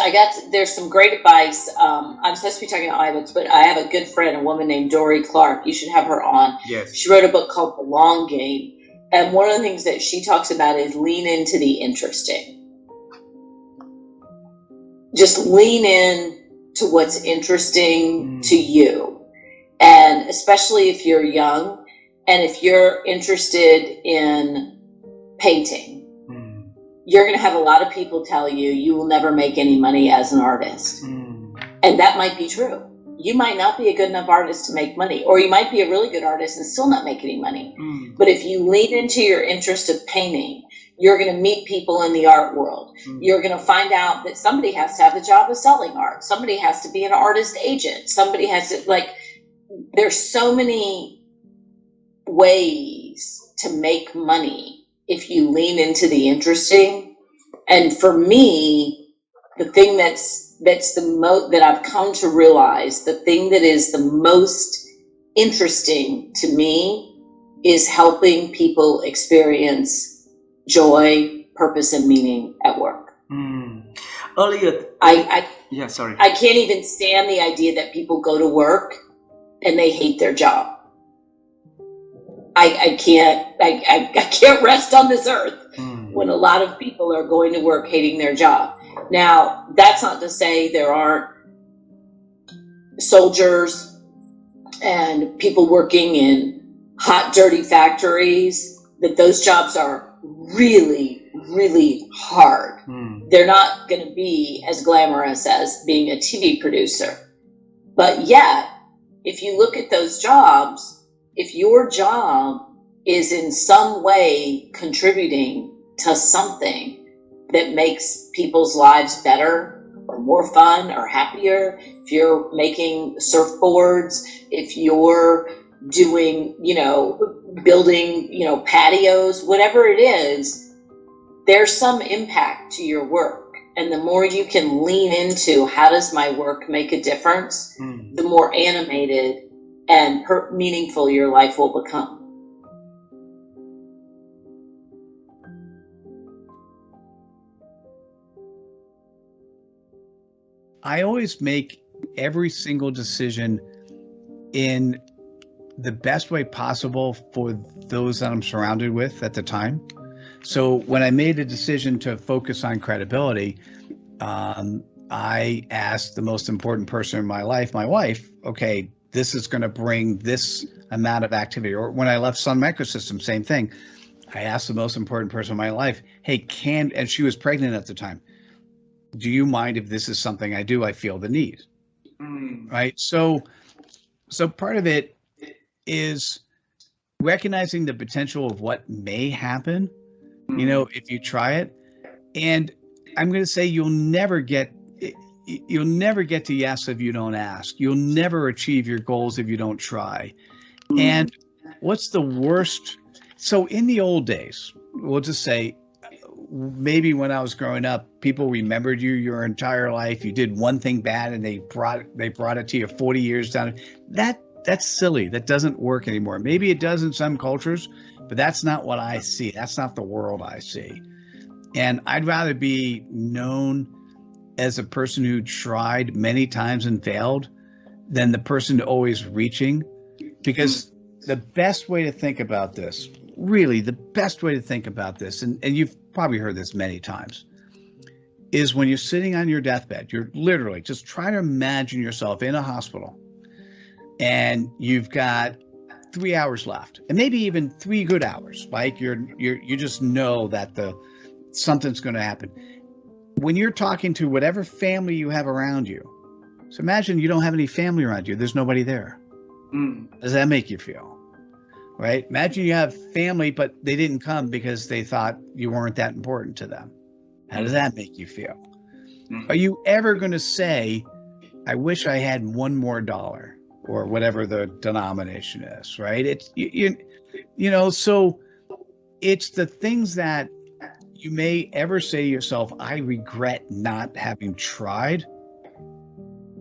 some great advice. I'm supposed to be talking about iBooks, but I have a good friend, a woman named Dory Clark. You should have her on. Yes. She wrote a book called The Long Game. And one of the things that she talks about is lean into the interesting. Just lean in to what's interesting to you. And especially if you're young and if you're interested in painting, you're going to have a lot of people tell you you will never make any money as an artist. And that might be true. You might not be a good enough artist to make money, or you might be a really good artist and still not make any money. But if you lean into your interest of painting, you're going to meet people in the art world. You're going to find out that somebody has to have the job of selling art. Somebody has to be an artist agent. Somebody has to, there's so many ways to make money if you lean into the interesting. And for me, the thing that's the most that I've come to realize, the thing that is the most interesting to me is helping people experience joy, purpose, and meaning at work. Earlier, I can't even stand the idea that people go to work and they hate their job. I can't rest on this earth when a lot of people are going to work hating their job. Now, that's not to say there aren't soldiers and people working in hot, dirty factories, that those jobs are really, really hard. They're not going to be as glamorous as being a TV producer. But yet, if you look at those jobs, if your job is in some way contributing to something that makes people's lives better or more fun or happier, if you're making surfboards, if you're doing, building, patios, whatever it is, there's some impact to your work. And the more you can lean into how does my work make a difference, the more animated and meaningful your life will become. I always make every single decision in the best way possible for those that I'm surrounded with at the time. So when I made a decision to focus on credibility, I asked the most important person in my life, my wife, okay, this is going to bring this amount of activity. Or when I left Sun Microsystems, same thing. I asked the most important person in my life, hey, and she was pregnant at the time, do you mind if this is something I do? I feel the need. Right? So part of it is recognizing the potential of what may happen, you know, if you try it. And I'm going to say you'll never get to yes if you don't ask. You'll never achieve your goals if you don't try. And what's the worst? So in the old days, we'll just say, maybe when I was growing up, people remembered you your entire life. You did one thing bad and they brought it to you 40 years down. That's silly. That doesn't work anymore. Maybe it does in some cultures, but that's not what I see. That's not the world I see. And I'd rather be known as a person who tried many times and failed than the person always reaching. Because the best way to think about this, really the best way to think about this, and you've probably heard this many times, is when you're sitting on your deathbed, you're literally just try to imagine yourself in a hospital and you've got 3 hours left, and maybe even 3 good hours. Like you just know that something's going to happen. When you're talking to whatever family you have around you, so imagine you don't have any family around you. There's nobody there. Does that make you feel? Right? Imagine you have family, but they didn't come because they thought you weren't that important to them. How does that make you feel? Are you ever going to say, I wish I had $1 more, or whatever the denomination is, right? It's, you know, so it's the things that you may ever say to yourself, I regret not having tried.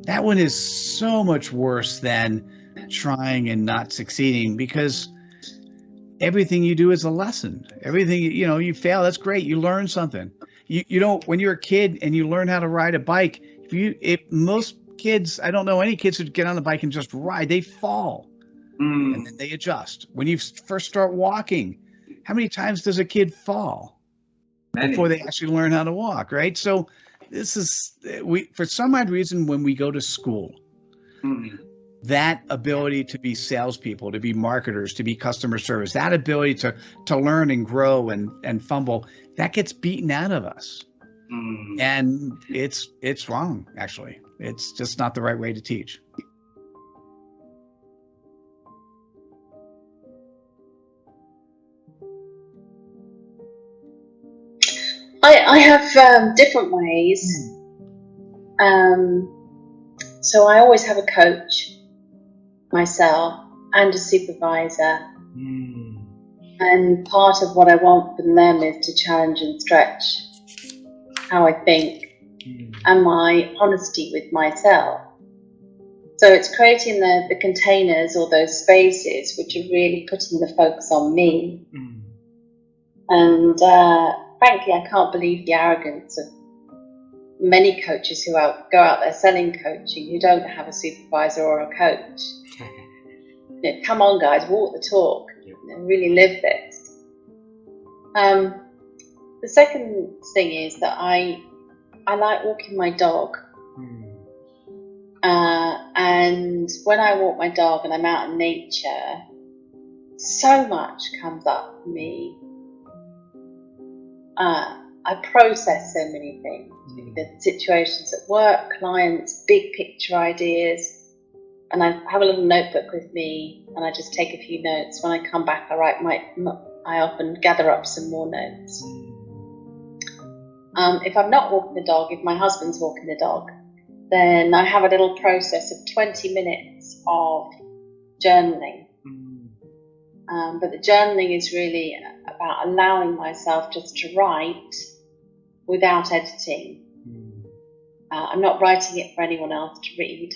That one is so much worse than trying and not succeeding, because everything you do is a lesson. Everything, you know, you fail, that's great. You learn something. You don't, when you're a kid and you learn how to ride a bike, if most kids, I don't know any kids who get on the bike and just ride, they fall and then they adjust. When you first start walking, how many times does a kid fall before they actually learn how to walk, right? So this is, for some odd reason, when we go to school, that ability to be salespeople, to be marketers, to be customer service, that ability to learn and grow and fumble, that gets beaten out of us. And it's wrong, actually. It's just not the right way to teach. I have different ways. So I always have a coach myself and a supervisor. And part of what I want from them is to challenge and stretch how I think and my honesty with myself. So it's creating the containers or those spaces which are really putting the focus on me. And frankly, I can't believe the arrogance of many coaches who go out there selling coaching who don't have a supervisor or a coach. You know, come on, guys, walk the talk and really live this. The second thing is that I like walking my dog. And when I walk my dog and I'm out in nature, so much comes up for me. I process so many things, the situations at work, clients, big picture ideas, and I have a little notebook with me and I just take a few notes. When I come back, I often gather up some more notes. If I'm not walking the dog, if my husband's walking the dog, then I have a little process of 20 minutes of journaling. But the journaling is really about allowing myself just to write without editing. I'm not writing it for anyone else to read.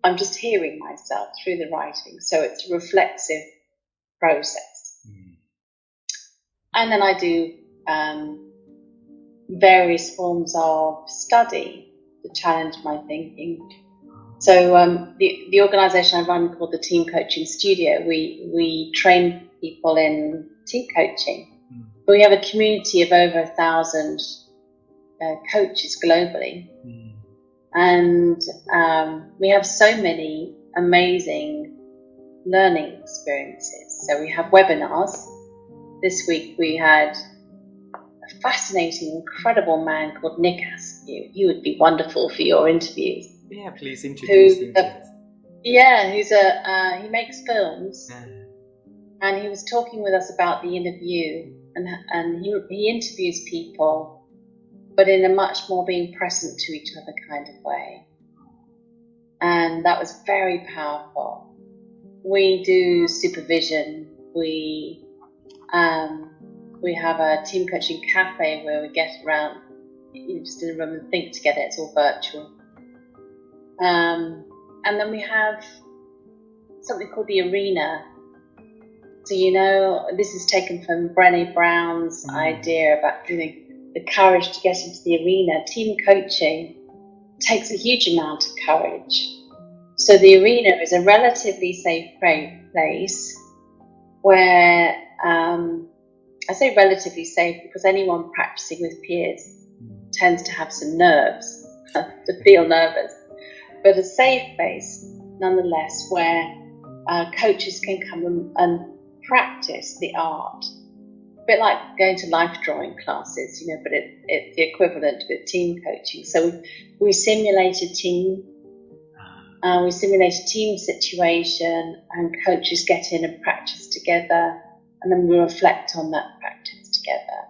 I'm just hearing myself through the writing. So it's a reflexive process. And then I do various forms of study to challenge my thinking. So the organisation I run called the Team Coaching Studio, we train people in team coaching. But we have a community of over 1,000 coaches globally. And we have so many amazing learning experiences. So we have webinars. This week we had a fascinating, incredible man called Nick Askew. He would be wonderful for your interviews. Yeah, please introduce him. He makes films, and he was talking with us about the interview, and he interviews people, but in a much more being present to each other kind of way, and that was very powerful. We do supervision. We have a team coaching cafe where we get around, just in a room and think together. It's all virtual. And then we have something called the arena. So, this is taken from Brené Brown's idea about the courage to get into the arena. Team coaching takes a huge amount of courage. So the arena is a relatively safe place where, I say relatively safe because anyone practicing with peers tends to have some nerves, to feel nervous. But a safe place, nonetheless, where coaches can come and practice the art. A bit like going to life drawing classes, but it's the equivalent with team coaching. So we simulate a team, we simulate a team situation, and coaches get in and practice together, and then we reflect on that practice together.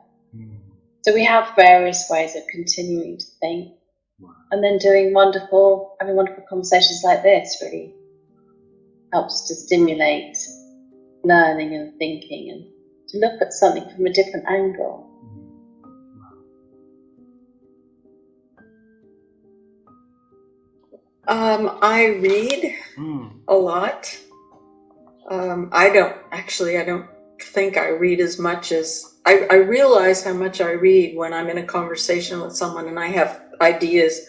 So we have various ways of continuing to think. And then having wonderful conversations like this really helps to stimulate learning and thinking and to look at something from a different angle. I read a lot. I don't think I read as much as I realize how much I read when I'm in a conversation with someone and I have ideas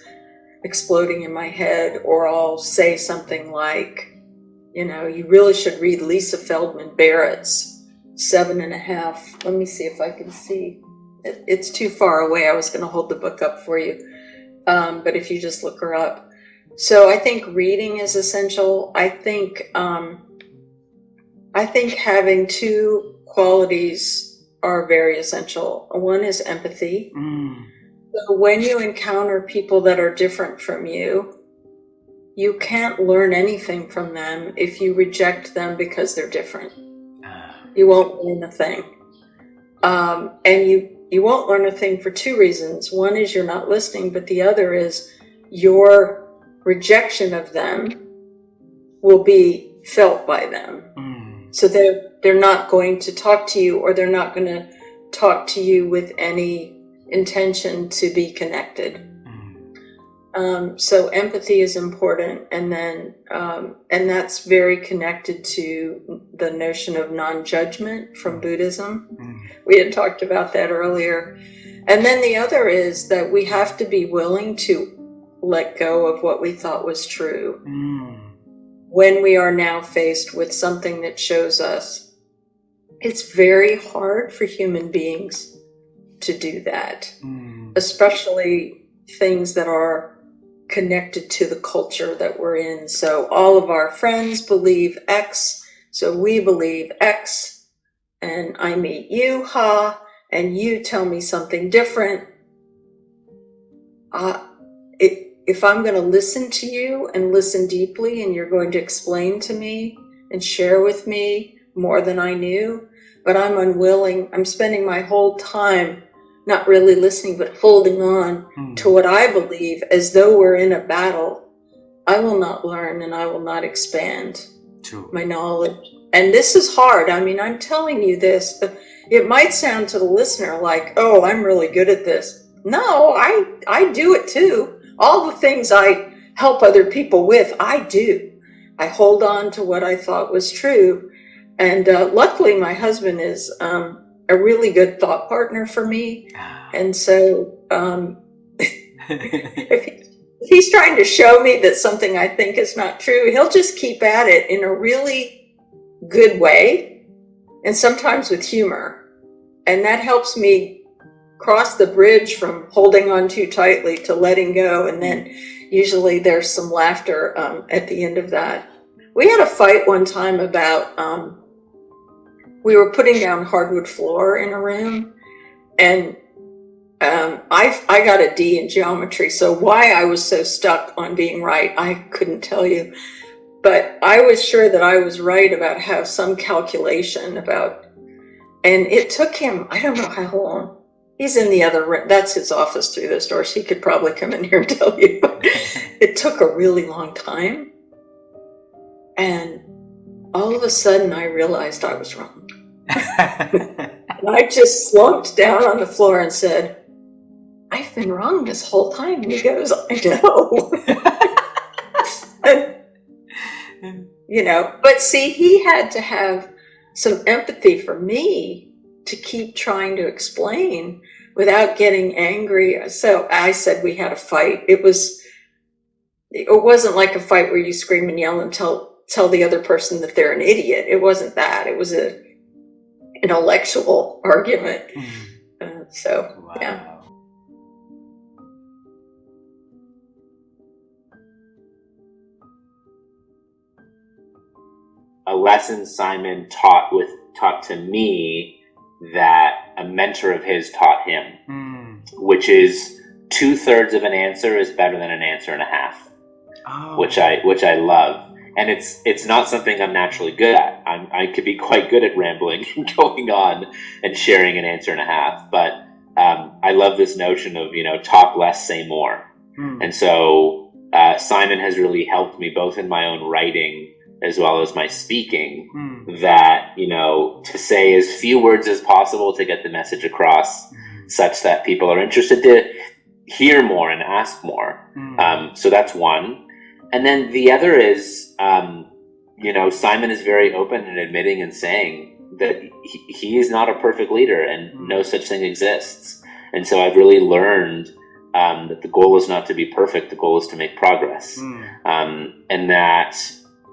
exploding in my head, or I'll say something like, you really should read Lisa Feldman Barrett's 7.5. Let me see if I can see. It's too far away. I was going to hold the book up for you. But if you just look her up. So I think reading is essential. I think having two qualities are very essential. One is empathy. So when you encounter people that are different from you, you can't learn anything from them if you reject them because they're different. You won't learn a thing. And you won't learn a thing for two reasons. One is you're not listening, but the other is your rejection of them will be felt by them. So they're not going to talk to you, or they're not going to talk to you with any intention to be connected. So empathy is important, and then and that's very connected to the notion of non-judgment from Buddhism. We had talked about that earlier. And then the other is that we have to be willing to let go of what we thought was true when we are now faced with something that shows us. It's very hard for human beings to do that, especially things that are connected to the culture that we're in. So all of our friends believe X, so we believe X, and I meet you, and you tell me something different. If I'm going to listen to you and listen deeply, and you're going to explain to me and share with me more than I knew, but I'm unwilling, I'm spending my whole time not really listening, but holding on to what I believe as though we're in a battle, I will not learn and I will not expand my knowledge. And this is hard. I mean, I'm telling you this, but it might sound to the listener like, oh, I'm really good at this. No, I do it too. All the things I help other people with, I do. I hold on to what I thought was true. And luckily, my husband is a really good thought partner for me. And so if he's if he's trying to show me that something I think is not true, he'll just keep at it in a really good way, and sometimes with humor. And that helps me cross the bridge from holding on too tightly to letting go. And then usually there's some laughter at the end of that. We had a fight one time about, we were putting down hardwood floor in a room, and I got a D in geometry, so why I was so stuck on being right, I couldn't tell you. But I was sure that I was right about how some calculation about, and it took him, I don't know how long. He's in the other room. That's his office through those doors. He could probably come in here and tell you. But it took a really long time. And all of a sudden I realized I was wrong. And I just slumped down on the floor and said, I've been wrong this whole time. And he goes, I know. And, you know, but see, he had to have some empathy for me to keep trying to explain without getting angry. So I said we had a fight. It wasn't like a fight where you scream and yell and tell the other person that they're an idiot. It wasn't that. It was an intellectual argument. Yeah. A lesson Simon taught to me that a mentor of his taught him, which is 2/3 of an answer is better than an answer and a half, which I love. And it's not something I'm naturally good at. I could be quite good at rambling and going on and sharing an answer and a half, but I love this notion of, you know, talk less, say more. And so Simon has really helped me both in my own writing as well as my speaking, that, you know, to say as few words as possible to get the message across, such that people are interested to hear more and ask more. So that's one. And then the other is, you know, Simon is very open in admitting and saying that he is not a perfect leader and no such thing exists. And so I've really learned that the goal is not to be perfect, the goal is to make progress. And that,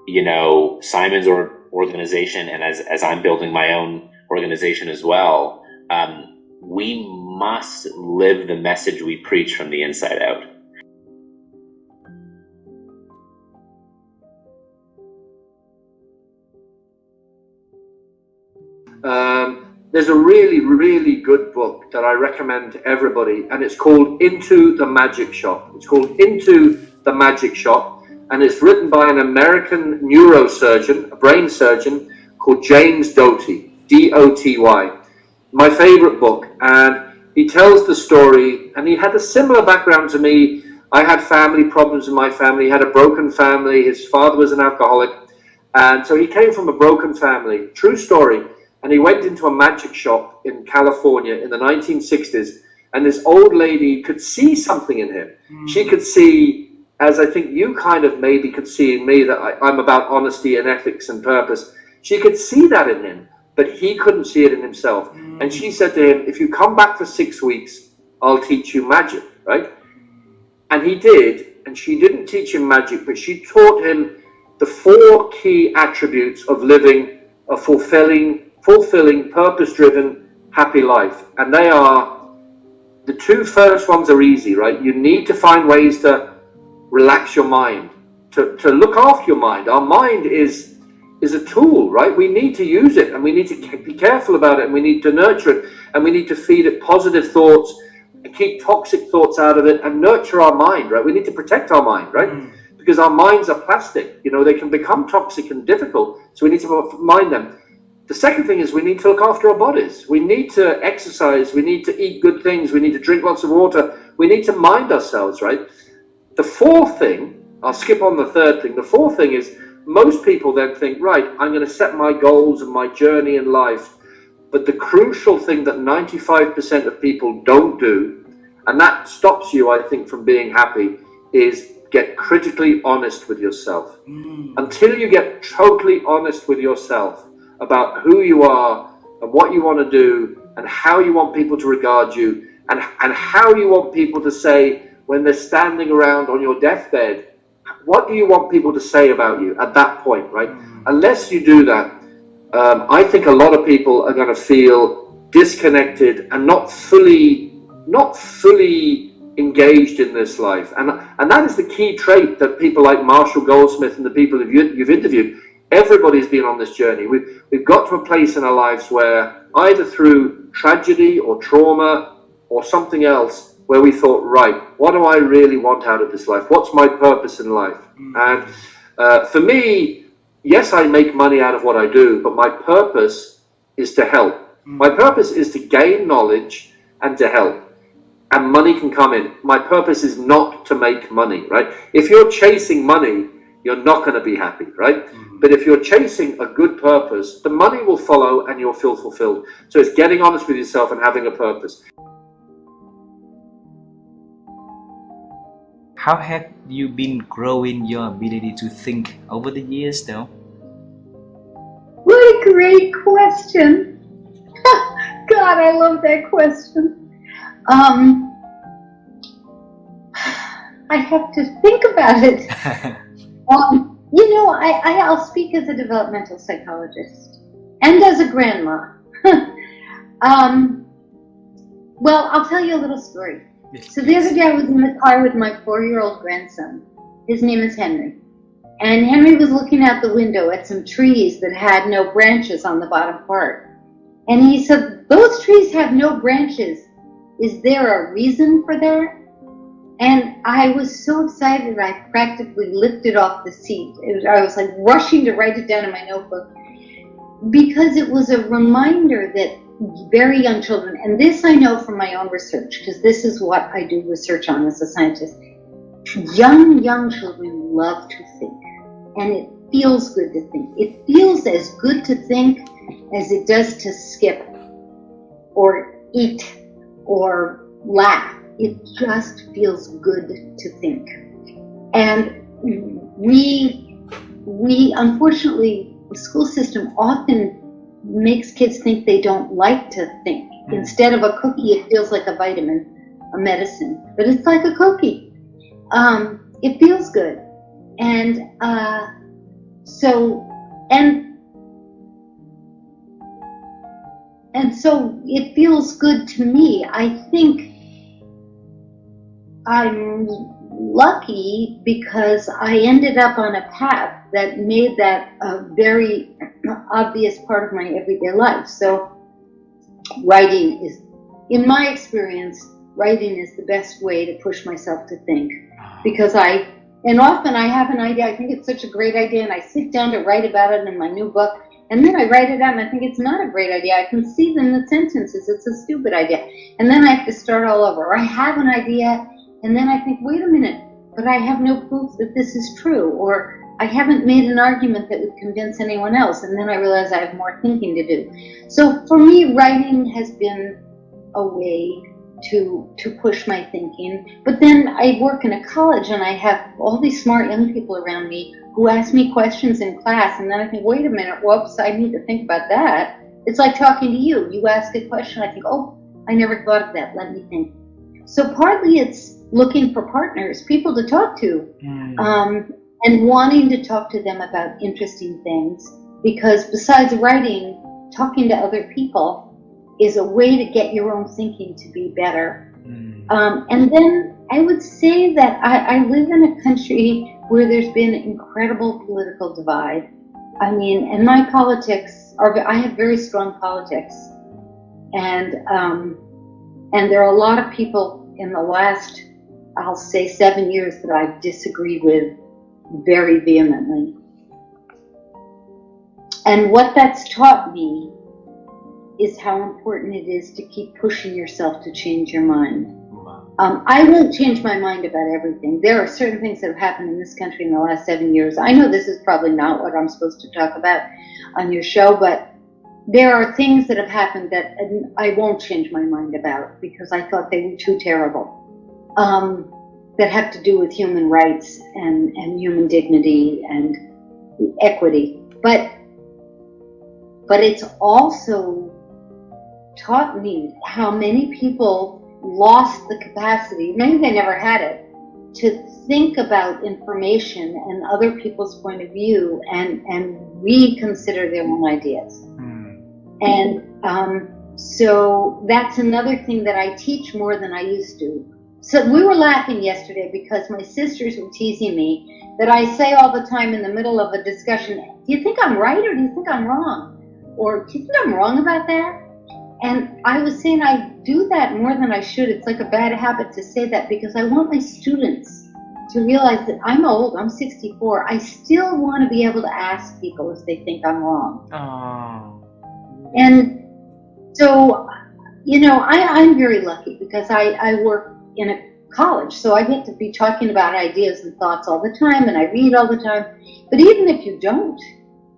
you know, Simon's organization, and as I'm building my own organization as well, we must live the message we preach from the inside out. There's a really, really good book that I recommend to everybody, and it's called Into the Magic Shop. It's called Into the Magic Shop, and it's written by an American neurosurgeon, a brain surgeon called James Doty, D-O-T-Y. My favorite book, and he tells the story, and he had a similar background to me. I had family problems in my family. He had a broken family. His father was an alcoholic, and so he came from a broken family. True story. And he went into a magic shop in California in the 1960s, and this old lady could see something in him. She could see, as I think you kind of maybe could see in me, that I'm about honesty and ethics and purpose. She could see that in him, but he couldn't see it in himself. And she said to him, if you come back for 6 weeks, I'll teach you magic, right? And he did, and she didn't teach him magic, but she taught him the 4 key attributes of living a fulfilling, purpose-driven, happy life. And they are, the 2 first ones are easy, right? You need to find ways to relax your mind, to look after your mind. Our mind is a tool, right? We need to use it, and we need to be careful about it, and we need to nurture it, and we need to feed it positive thoughts, and keep toxic thoughts out of it, and nurture our mind, right? We need to protect our mind, right? Because our minds are plastic, you know, they can become toxic and difficult, so we need to mind them. The second thing is we need to look after our bodies. We need to exercise. We need to eat good things. We need to drink lots of water. We need to mind ourselves, right? The 4th thing, I'll skip on the 3rd thing. The 4th thing is most people then think, right, I'm going to set my goals and my journey in life. But the crucial thing that 95% of people don't do, and that stops you, I think, from being happy, is get critically honest with yourself. Until you get totally honest with yourself about who you are and what you want to do and how you want people to regard you and how you want people to say when they're standing around on your deathbed, what do you want people to say about you at that point, right? Unless you do that, I think a lot of people are going to feel disconnected and not fully engaged in this life. And that is the key trait that people like Marshall Goldsmith and the people you've interviewed, everybody's been on this journey. We've got to a place in our lives where either through tragedy or trauma or something else, where we thought, right, what do I really want out of this life? What's my purpose in life? And for me, yes, I make money out of what I do, but my purpose is to help. My purpose is to gain knowledge and to help. And money can come in. My purpose is not to make money, right? If you're chasing money, you're not going to be happy, right? But if you're chasing a good purpose, the money will follow and you'll feel fulfilled. So it's getting honest with yourself and having a purpose. How have you been growing your ability to think over the years, though? What a great question. God, I love that question. I have to think about it. I'll speak as a developmental psychologist and as a grandma. Well, I'll tell you a little story. So the other day I was in the car with my 4-year-old grandson. His name is Henry. And Henry was looking out the window at some trees that had no branches on the bottom part. And he said, "Those trees have no branches. Is there a reason for that?" And I was so excited, I practically lifted off the seat. I was like rushing to write it down in my notebook, because it was a reminder that very young children, and this I know from my own research, because this is what I do research on as a scientist, young children love to think, and it feels good to think. It feels as good to think as it does to skip or eat or laugh. It just feels good to think. And we unfortunately, the school system often makes kids think they don't like to think. Instead of a cookie, it feels like a vitamin, a medicine, but it's like a cookie. It feels good. And so it feels good to me. I think I'm lucky because I ended up on a path that made that a very obvious part of my everyday life. So writing is, in my experience, writing is the best way to push myself to think. Because often I have an idea, I think it's such a great idea, and I sit down to write about it in my new book, and then I write it out and I think it's not a great idea. I can see in the sentences it's a stupid idea. And then I have to start all over. Or I have an idea, and then I think, wait a minute, but I have no proof that this is true, or I haven't made an argument that would convince anyone else, and then I realize I have more thinking to do. So for me, writing has been a way to push my thinking. But then I work in a college, and I have all these smart young people around me who ask me questions in class, and then I think, wait a minute, whoops, I need to think about that. It's like talking to you. You ask a question, I think, oh, I never thought of that, let me think. So partly it's looking for partners, people to talk to, and wanting to talk to them about interesting things, because besides writing, talking to other people is a way to get your own thinking to be better. And then I would say that I live in a country where there's been incredible political divide. I mean, and my politics I have very strong politics, and there are a lot of people in the last, I'll say 7 years, that I've disagreed with very vehemently. And what that's taught me is how important it is to keep pushing yourself to change your mind. I won't change my mind about everything. There are certain things that have happened in this country in the last 7 years. I know this is probably not what I'm supposed to talk about on your show, but there are things that have happened that I won't change my mind about because I thought they were too terrible, that have to do with human rights and human dignity and equity. But it's also taught me how many people lost the capacity, maybe they never had it, to think about information and other people's point of view and reconsider their own ideas. And so that's another thing that I teach more than I used to. So we were laughing yesterday because my sisters were teasing me that I say all the time in the middle of a discussion, do you think I'm right or do you think I'm wrong? Or do you think I'm wrong about that? And I was saying I do that more than I should. It's like a bad habit to say that because I want my students to realize that I'm old, I'm 64. I still want to be able to ask people if they think I'm wrong. And so, you know, I'm very lucky because I work in a college, so I get to be talking about ideas and thoughts all the time, and I read all the time. But even if you don't,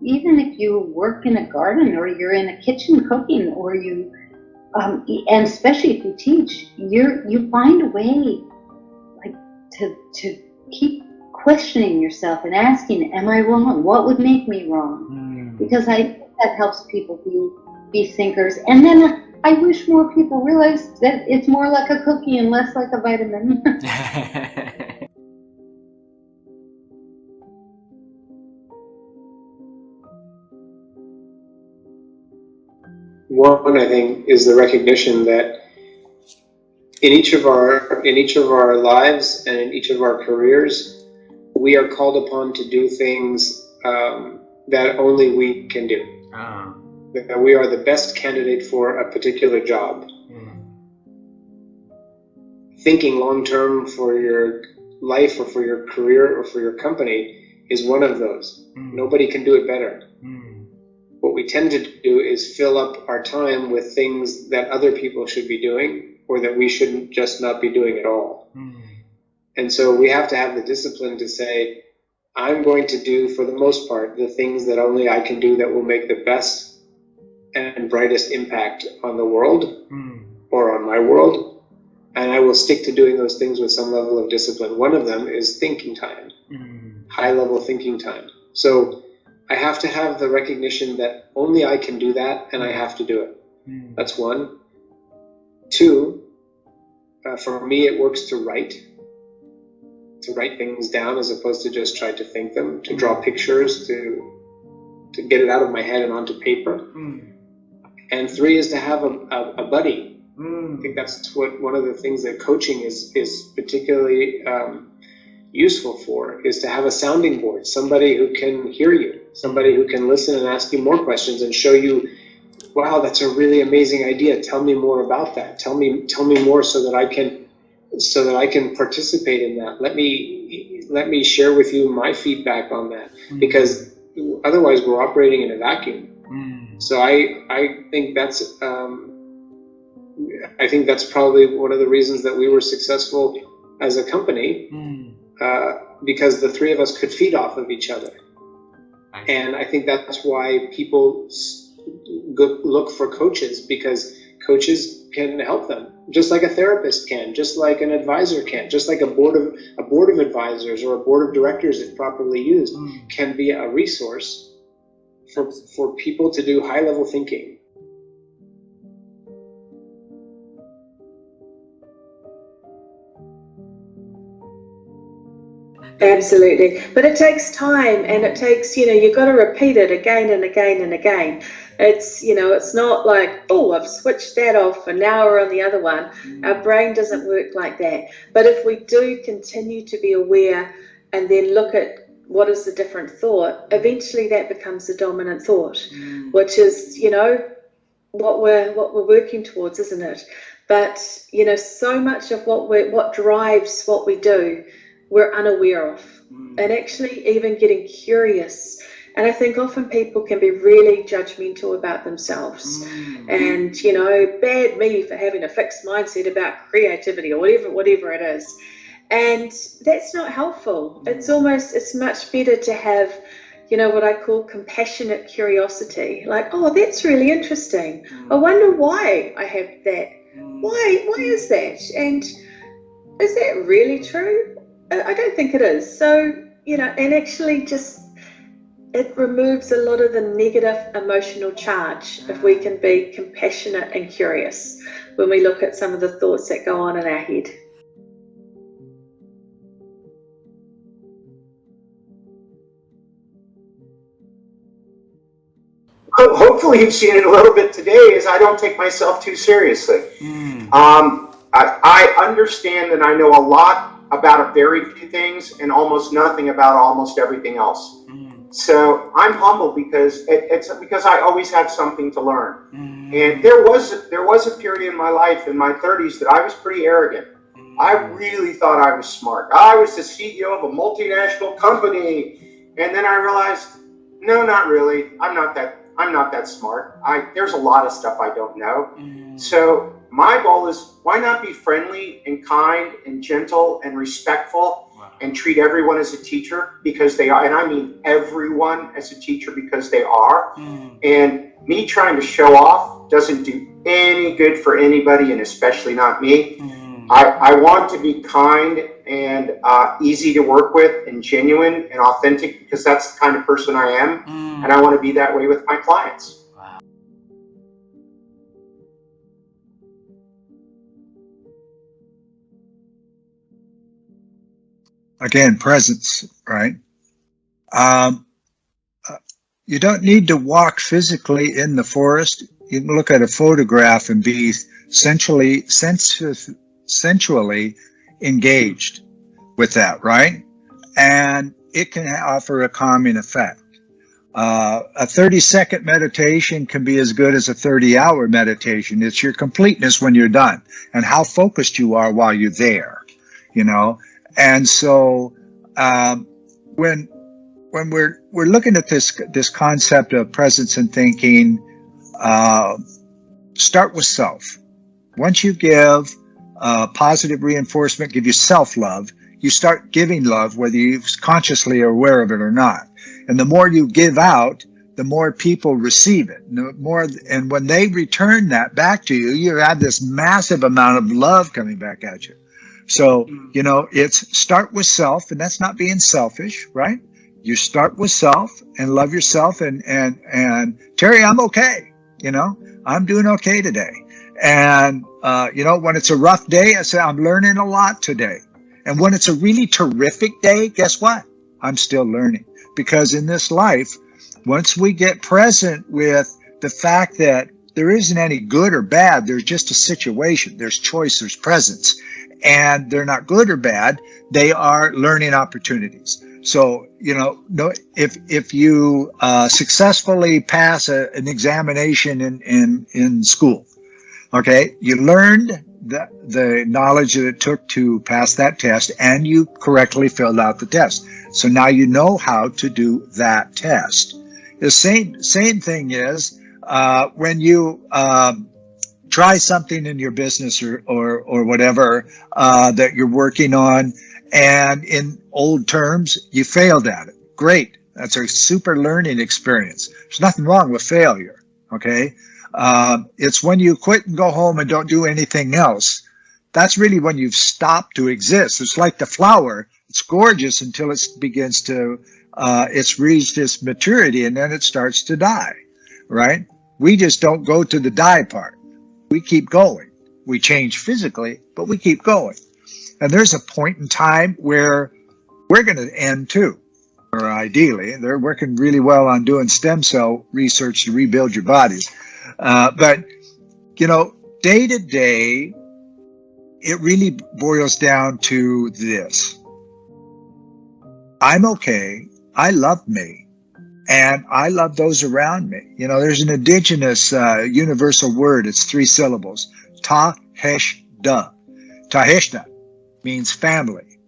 even if you work in a garden or you're in a kitchen cooking, or you, and especially if you teach, you find a way, like to keep questioning yourself and asking, am I wrong? What would make me wrong? Because I think that helps people be thinkers. And then I wish more people realized that it's more like a cookie and less like a vitamin. One, I think, is the recognition that in each of our lives and in each of our careers, we are called upon to do things that only we can do. That we are the best candidate for a particular job. Thinking long term for your life or for your career or for your company is one of those. Nobody can do it better. What we tend to do is fill up our time with things that other people should be doing or that we shouldn't just not be doing at all. And so we have to have the discipline to say, I'm going to do, for the most part, the things that only I can do that will make the best and brightest impact on the world or on my world. And I will stick to doing those things with some level of discipline. One of them is thinking time, high-level thinking time. So I have to have the recognition that only I can do that, and I have to do it. That's one. Two, for me, it works to write things down as opposed to just try to think them, to draw pictures, to get it out of my head and onto paper. And three is to have a buddy. I think that's one of the things that coaching is particularly useful for, is to have a sounding board, somebody who can hear you, somebody who can listen and ask you more questions and show you, wow, that's a really amazing idea. Tell me more about that. Tell me more so that I can participate in that. Let me share with you my feedback on that, because otherwise we're operating in a vacuum. So I think that's probably one of the reasons that we were successful as a company, because the three of us could feed off of each other. And I think that's why people look for coaches, because coaches can help them, just like a therapist can, just like an advisor can, just like a board of advisors or a board of directors, if properly used, can be a resource for people to do high-level thinking. Absolutely. But it takes time, and it takes, you've got to repeat it again and again and again. It's, it's not like, oh, I've switched that off and now we're on the other one. Our brain doesn't work like that. But if we do continue to be aware and then look at what is the different thought, eventually that becomes the dominant thought, which is, what we're working towards, isn't it? But, so much of what drives what we do, we're unaware of, and actually even getting curious. And I think often people can be really judgmental about themselves, and bad me for having a fixed mindset about creativity or whatever it is, and that's not helpful. It's much better to have what I call compassionate curiosity, like, oh, that's really interesting, I wonder why I have that, why is that, and is that really true? I don't think it is. So, and actually just it removes a lot of the negative emotional charge if we can be compassionate and curious when we look at some of the thoughts that go on in our head. Hopefully you've seen it a little bit today, is I don't take myself too seriously. I understand that I know a lot about a very few things and almost nothing about almost everything else. So I'm humble because it's because I always have something to learn. And there was a period in my life in my 30s that I was pretty arrogant. I really thought I was smart. I was the CEO of a multinational company, and then I realized, no, not really. I'm not that smart. There's a lot of stuff I don't know. So my goal is, why not be friendly and kind and gentle and respectful and treat everyone as a teacher because they are, and I mean everyone as a teacher because they are. And me trying to show off doesn't do any good for anybody, and especially not me. I want to be kind and easy to work with and genuine and authentic because that's the kind of person I am, and I want to be that way with my clients. Again, presence, right? You don't need to walk physically in the forest. You can look at a photograph and be sensually engaged with that, right? And it can offer a calming effect. A 30-second meditation can be as good as a 30-hour meditation. It's your completeness when you're done and how focused you are while you're there, you know? And so when we're looking at this concept of presence and thinking, start with self. Once you give positive reinforcement, give you self-love, you start giving love, whether you consciously are aware of it or not. And the more you give out, the more people receive it. And when they return that back to you, you have this massive amount of love coming back at you. So, you know, it's start with self, and that's not being selfish, right? You start with self and love yourself, and Terry, I'm okay. You know, I'm doing okay today. And, you know, when it's a rough day, I say, I'm learning a lot today. And when it's a really terrific day, guess what? I'm still learning. Because in this life, once we get present with the fact that there isn't any good or bad, there's just a situation, there's choice, there's presence, and they're not good or bad, they are learning opportunities. So, you know, if you successfully pass an examination in school, okay, you learned the knowledge that it took to pass that test, and you correctly filled out the test. So now you know how to do that test. The same thing is when you try something in your business or whatever that you're working on, and in old terms, you failed at it. Great. That's a super learning experience. There's nothing wrong with failure, okay? It's when you quit and go home and don't do anything else. That's really when you've stopped to exist. It's like the flower. It's gorgeous until it begins to, it's reached its maturity, and then it starts to die, right? We just don't go to the die part. We keep going. We change physically, but we keep going. And there's a point in time where we're going to end too, or ideally. They're working really well on doing stem cell research to rebuild your bodies. But, you know, day to day, it really boils down to this. I'm okay. I love me. And I love those around me. You know, there's an indigenous universal word. It's 3 syllables. Ta-hesh-da. Ta-hesh-da means family.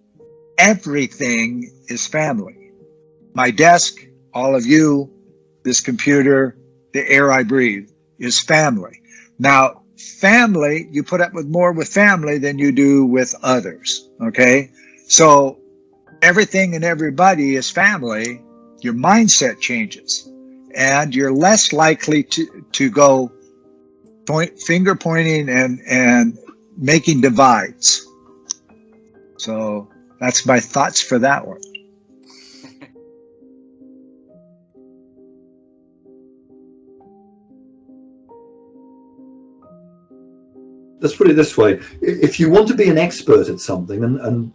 Everything is family. My desk, all of you, this computer, the air I breathe is family. Now, family, you put up with more with family than you do with others, okay? So everything and everybody is family. Your mindset changes, and you're less likely to go finger pointing and making divides. So that's my thoughts for that one. let's put it this way. If you want to be an expert at something, and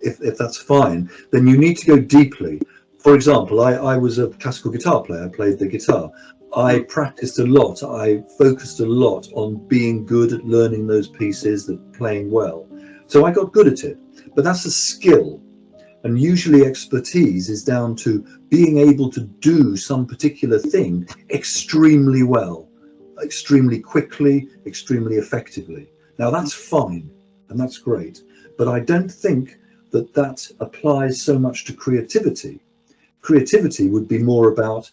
if that's fine, then you need to go deeply. For example, I was a classical guitar player. I played the guitar. I practiced a lot. I focused a lot on being good at learning those pieces, that playing well. So I got good at it. But that's a skill. And usually expertise is down to being able to do some particular thing extremely well, extremely quickly, extremely effectively. Now that's fine and that's great, but I don't think that that applies so much to creativity. Creativity would be more about,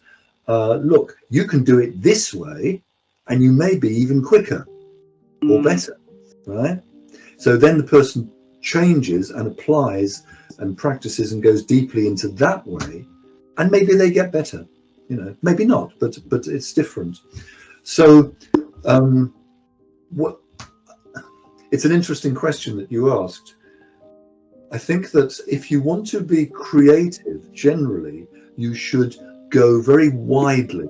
look, you can do it this way and you may be even quicker or better, right? So then the person changes and applies and practices and goes deeply into that way, and maybe they get better, you know, maybe not, but it's different. So it's an interesting question that you asked. I think that if you want to be creative, generally, you should go very widely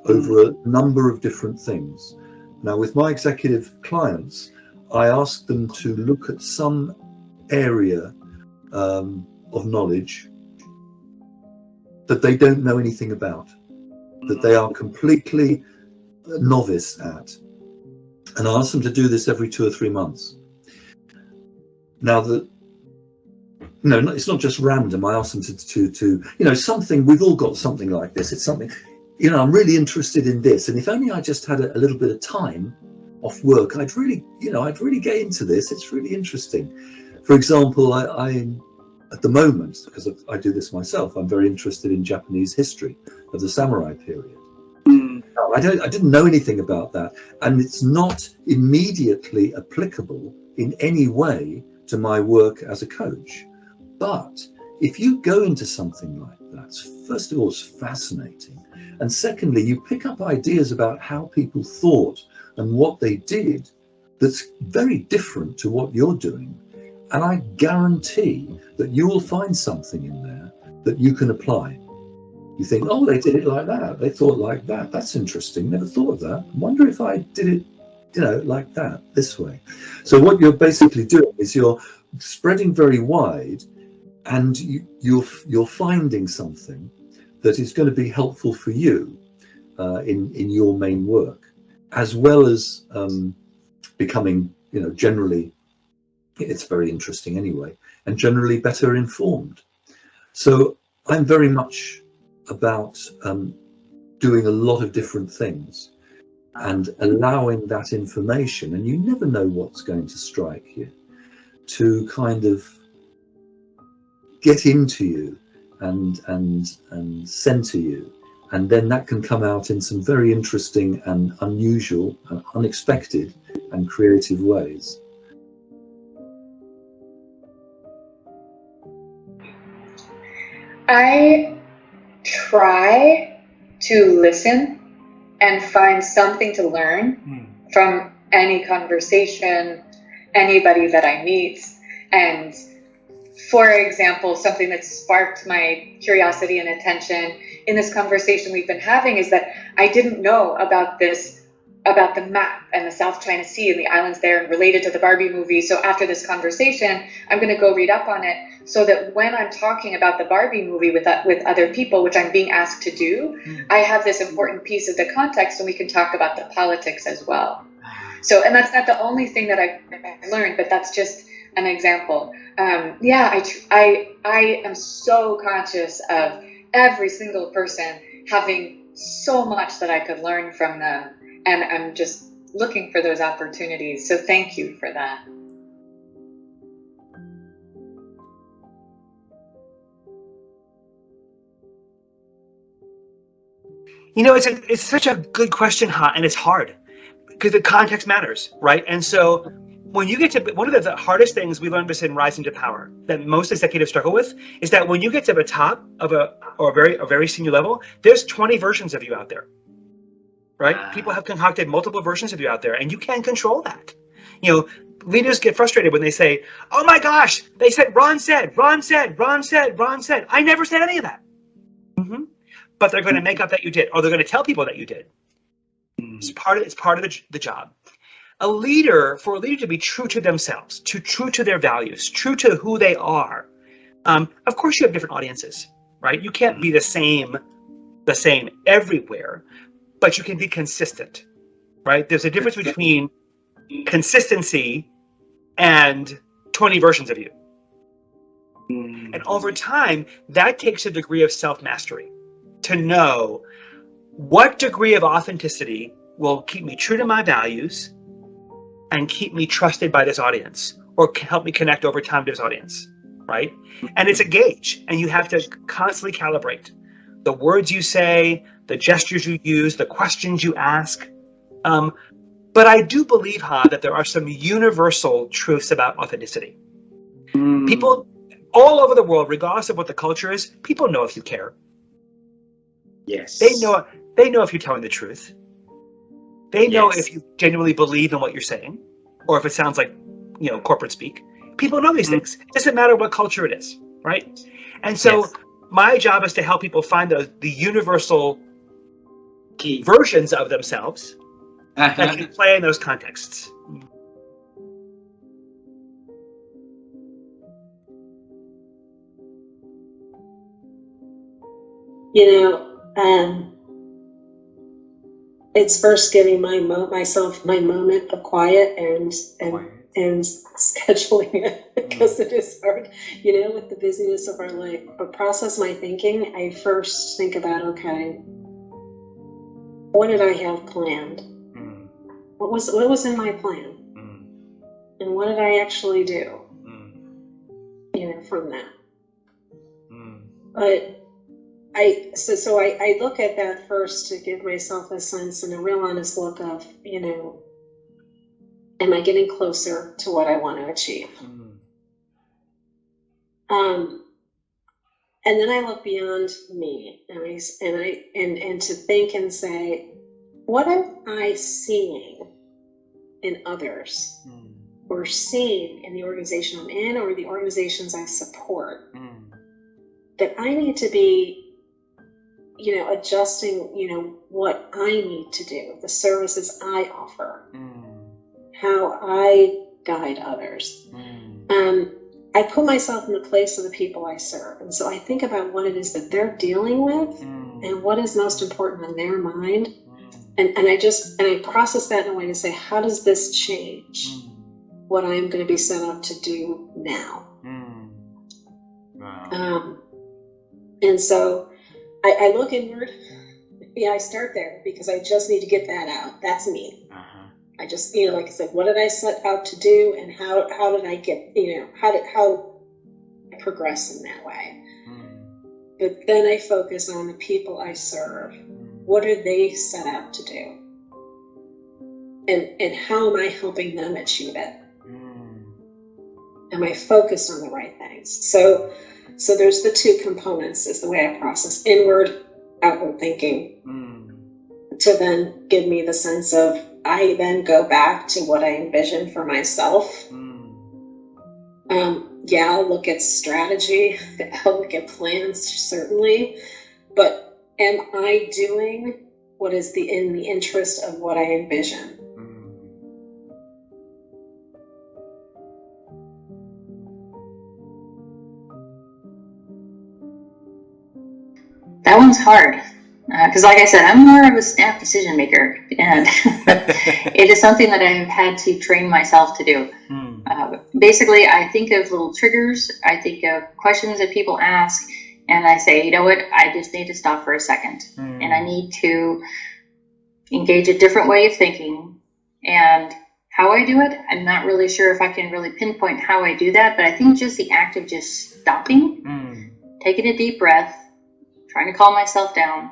over a number of different things. Now, with my executive clients, I ask them to look at some area of knowledge that they don't know anything about, that they are completely novice at. And I ask them to do this every 2 or 3 months. Now, no, it's not just random. I ask them to you know, something, we've all got something like this. It's something, you know, I'm really interested in this. And if only I just had a little bit of time off work, I'd really get into this. It's really interesting. For example, I at the moment, because I do this myself, I'm very interested in Japanese history of the samurai period. I didn't know anything about that, and it's not immediately applicable in any way to my work as a coach. But if you go into something like that, first of all, it's fascinating, and secondly, you pick up ideas about how people thought and what they did that's very different to what you're doing. And I guarantee that you will find something in there that you can apply. You think, oh, they did it like that. They thought like that. That's interesting. Never thought of that. I wonder if I did it, you know, like that, this way. So what you're basically doing is you're spreading very wide, and you're finding something that is going to be helpful for you in your main work, as well as becoming, you know, generally, it's very interesting anyway, and generally better informed. So I'm very much about doing a lot of different things and allowing that information, and you never know what's going to strike you, to kind of get into you and center you, and then that can come out in some very interesting and unusual and unexpected and creative ways. I try to listen and find something to learn from any conversation, anybody that I meet. And for example, something that sparked my curiosity and attention in this conversation we've been having is that I didn't know about the map and the South China Sea and the islands there and related to the Barbie movie. So after this conversation, I'm going to go read up on it so that when I'm talking about the Barbie movie with other people, which I'm being asked to do, I have this important piece of the context and we can talk about the politics as well. So, and that's not the only thing that I've learned, but that's just an example. I am so conscious of every single person having so much that I could learn from them. And I'm just looking for those opportunities. So thank you for that. You know, it's such a good question, and it's hard because the context matters, right? And so when you get to one of the hardest things we learned this in Rising to Power that most executives struggle with is that when you get to the top of a very senior level, there's 20 versions of you out there. Right? People have concocted multiple versions of you out there, and you can't control that. You know, leaders get frustrated when they say, oh my gosh, they said, Ron said. I never said any of that. But they're going to make up that you did, or they're going to tell people that you did. It's part of the job. for a leader to be true to themselves, true to their values, true to who they are. Of course, you have different audiences, right? You can't be the same everywhere, but you can be consistent, right? There's a difference between consistency and 20 versions of you. And over time, that takes a degree of self-mastery to know what degree of authenticity will keep me true to my values and keep me trusted by this audience, or help me connect over time to this audience, right? And it's a gauge, and you have to constantly calibrate the words you say, the gestures you use, the questions you ask. But I do believe, that there are some universal truths about authenticity. People all over the world, regardless of what the culture is, people know if you care. Yes. They know if you're telling the truth. They know if you genuinely believe in what you're saying, or if it sounds like, corporate speak. People know these things. It doesn't matter what culture it is, right? And so my job is to help people find the universal key versions of themselves that can play in those contexts. It's first giving myself my moment of quiet and scheduling it, because it is hard, with the busyness of our life. But process my thinking, I first think about, okay, what did I have planned? What was in my plan? And what did I actually do? From that. But I look at that first to give myself a sense and a real honest look of, am I getting closer to what I want to achieve? And then I look beyond me, and to think and say, what am I seeing in others, or seeing in the organization I'm in, or the organizations I support, that I need to be adjusting, what I need to do, the services I offer, how I guide others. I put myself in the place of the people I serve. And so I think about what it is that they're dealing with and what is most important in their mind. And I process that in a way to say, how does this change what I'm going to be set up to do now? Wow. And so I look inward. I start there because I just need to get that out. That's me. I just, like I said, what did I set out to do, and how did I get, how I progress in that way? But then I focus on the people I serve. What are they set out to do? And how am I helping them achieve it? Am I focused on the right things? So there's the two components, is the way I process: inward, outward thinking, to then give me the sense of, I then go back to what I envision for myself. I'll look at strategy, I'll look at plans, certainly, but am I doing what is in the interest of what I envision? That one's hard, because like I said, I'm more of a snap decision maker, and it is something that I've had to train myself to do. Basically, I think of little triggers, I think of questions that people ask, and I say, you know what, I just need to stop for a second, and I need to engage a different way of thinking. And how I do it, I'm not really sure if I can really pinpoint how I do that, but I think just the act of just stopping, taking a deep breath, trying to calm myself down,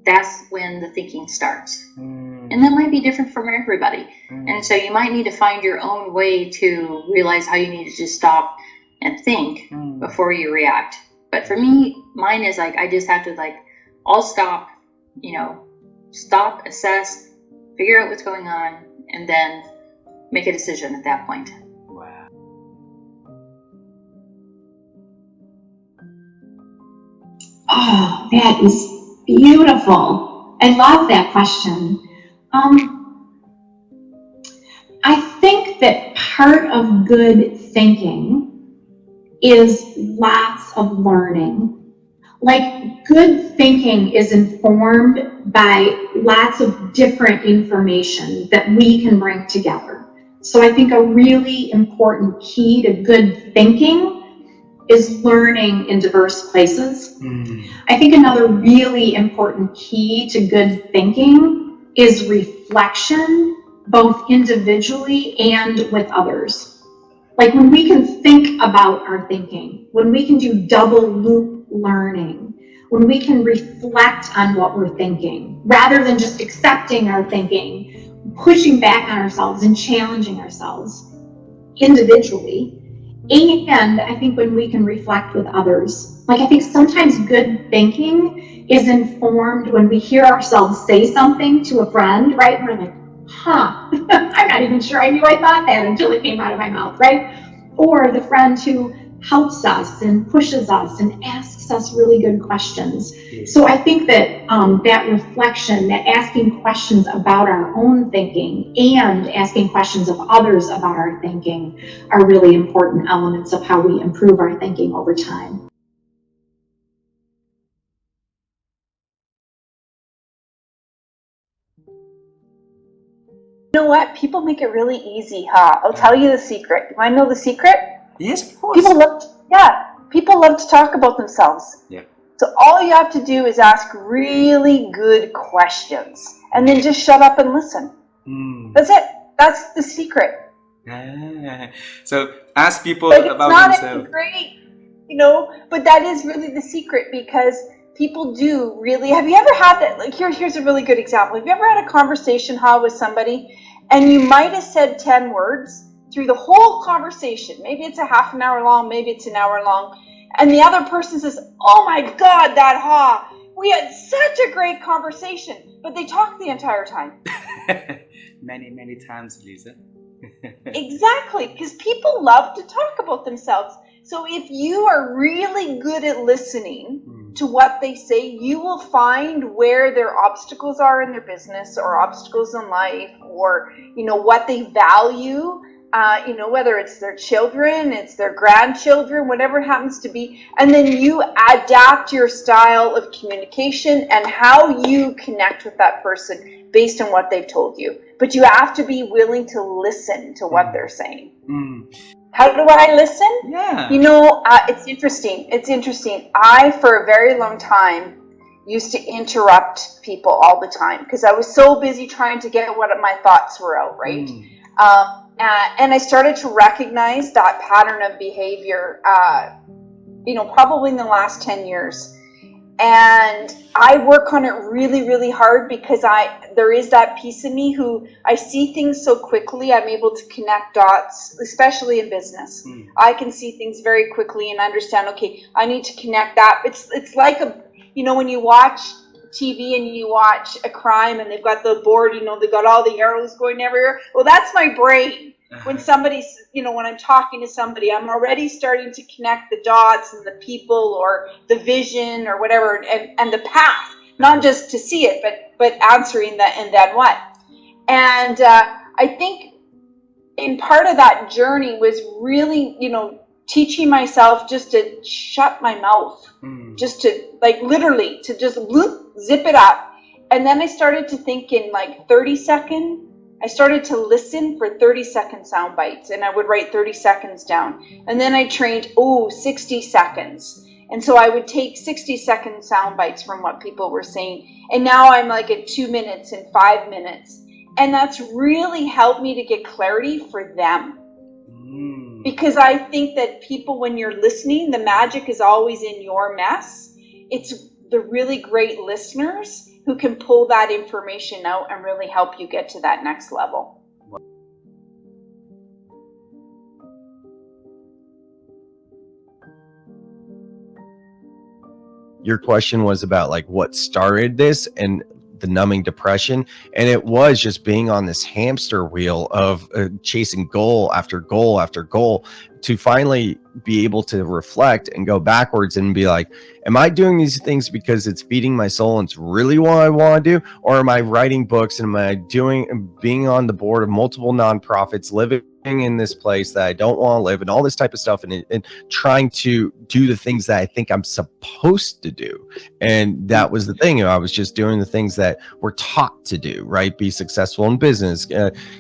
that's when the thinking starts. And that might be different from everybody. And so you might need to find your own way to realize how you need to just stop and think before you react. But for me, mine is like, I just have to I'll stop, stop, assess, figure out what's going on, and then make a decision at that point. Oh, that is beautiful. I love that question. think that part of good thinking is lots of learning. Like, good thinking is informed by lots of different information that we can bring together. So I think a really important key to good thinking is learning in diverse places. I think another really important key to good thinking is reflection, both individually and with others. Like, when we can think about our thinking, when we can do double loop learning, when we can reflect on what we're thinking, rather than just accepting our thinking, pushing back on ourselves and challenging ourselves individually. And I think when we can reflect with others, like, I think sometimes good thinking is informed when we hear ourselves say something to a friend, right? We're like, I'm not even sure I knew I thought that until it came out of my mouth, right? Or the friend who helps us and pushes us and asks us really good questions. So I think that that reflection, that asking questions about our own thinking and asking questions of others about our thinking are really important elements of how we improve our thinking over time. You know what? People make it really easy, huh? I'll tell you the secret. You want to know the secret? Yes, of course. People love to talk about themselves. Yeah. So all you have to do is ask really good questions, and then just shut up and listen. That's it. That's the secret. So ask people Like, about it's not themselves. great, but that is really the secret, because people do really. Have you ever had that? Like, here's a really good example. Have you ever had a conversation, with somebody, and you might have said 10 words through the whole conversation? Maybe it's a half an hour long, maybe it's an hour long, and the other person says, "Oh my God, we had such a great conversation," but they talked the entire time. many times, Lisa. Exactly, because people love to talk about themselves. So if you are really good at listening to what they say, you will find where their obstacles are in their business, or obstacles in life, or what they value. Whether it's their children, it's their grandchildren, whatever it happens to be, and then you adapt your style of communication and how you connect with that person based on what they've told you. But you have to be willing to listen to what they're saying. How do I listen? Yeah. It's interesting. I, for a very long time, used to interrupt people all the time because I was so busy trying to get what my thoughts were out, right? And I started to recognize that pattern of behavior, probably in the last 10 years. And I work on it really, really hard, because there is that piece of me who I see things so quickly. I'm able to connect dots, especially in business. I can see things very quickly and understand, okay, I need to connect that. It's like when you watch TV and you watch a crime and they've got the board, they've got all the arrows going everywhere. Well, that's my brain. When somebody's, when I'm talking to somebody, I'm already starting to connect the dots and the people or the vision or whatever, and the path, not just to see it, but answering that and then what. And I think in part of that journey was really, teaching myself just to shut my mouth, just to literally to just zip it up. And then I started to think in 30-second. I started to listen for 30-second sound bites, and I would write 30 seconds down. And then I trained, 60 seconds. And so I would take 60-second sound bites from what people were saying. And now I'm at 2 minutes and 5 minutes. And that's really helped me to get clarity for them. Because I think that people, when you're listening, the magic is always in your mess. It's the really great listeners who can pull that information out and really help you get to that next level. Your question was about what started this, and the numbing depression. And it was just being on this hamster wheel of chasing goal after goal after goal, to finally be able to reflect and go backwards and be like, am I doing these things because it's feeding my soul and it's really what I want to do? Or am I writing books and am I being on the board of multiple nonprofits, living in this place that I don't want to live, and all this type of stuff, and trying to do the things that I think I'm supposed to do? And that was the thing. I was just doing the things that we're taught to do, right? Be successful in business,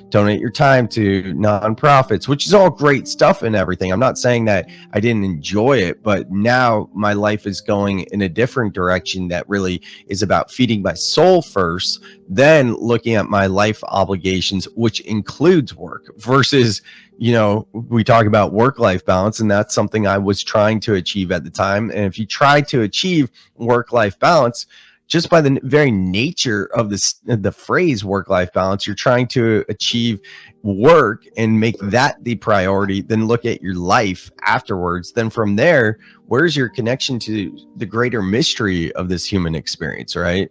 donate your time to nonprofits, which is all great stuff and everything. I'm not saying that I didn't enjoy it, but now my life is going in a different direction that really is about feeding my soul first, then looking at my life obligations, which includes work, versus, you know, we talk about work-life balance, and that's something I was trying to achieve at the time. And if you try to achieve work-life balance, just by the very nature of the phrase work-life balance, you're trying to achieve work and make that the priority, then look at your life afterwards. Then from there, where's your connection to the greater mystery of this human experience, right?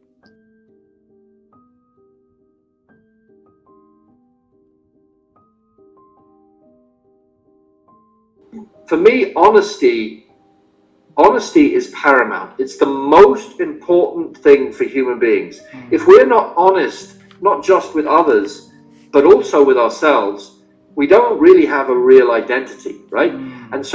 For me, honesty is paramount. It's the most important thing for human beings. If we're not honest, not just with others, but also with ourselves, we don't really have a real identity, right? And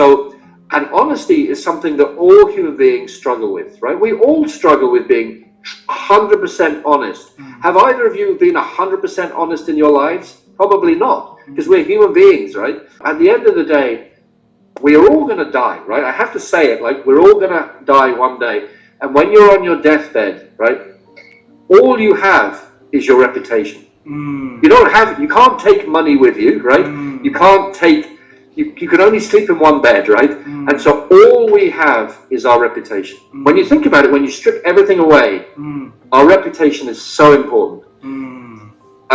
honesty is something that all human beings struggle with, right? We all struggle with being 100% honest. Have either of you been 100% honest in your lives? Probably not, because we're human beings, right? At the end of the day, we are all going to die, right? I have to say it, like, we're all going to die one day. And when you're on your deathbed, right, all you have is your reputation. You can't take money with you, right? You can't take, you can only sleep in one bed, right? And so all we have is our reputation. When you think about it, when you strip everything away, our reputation is so important.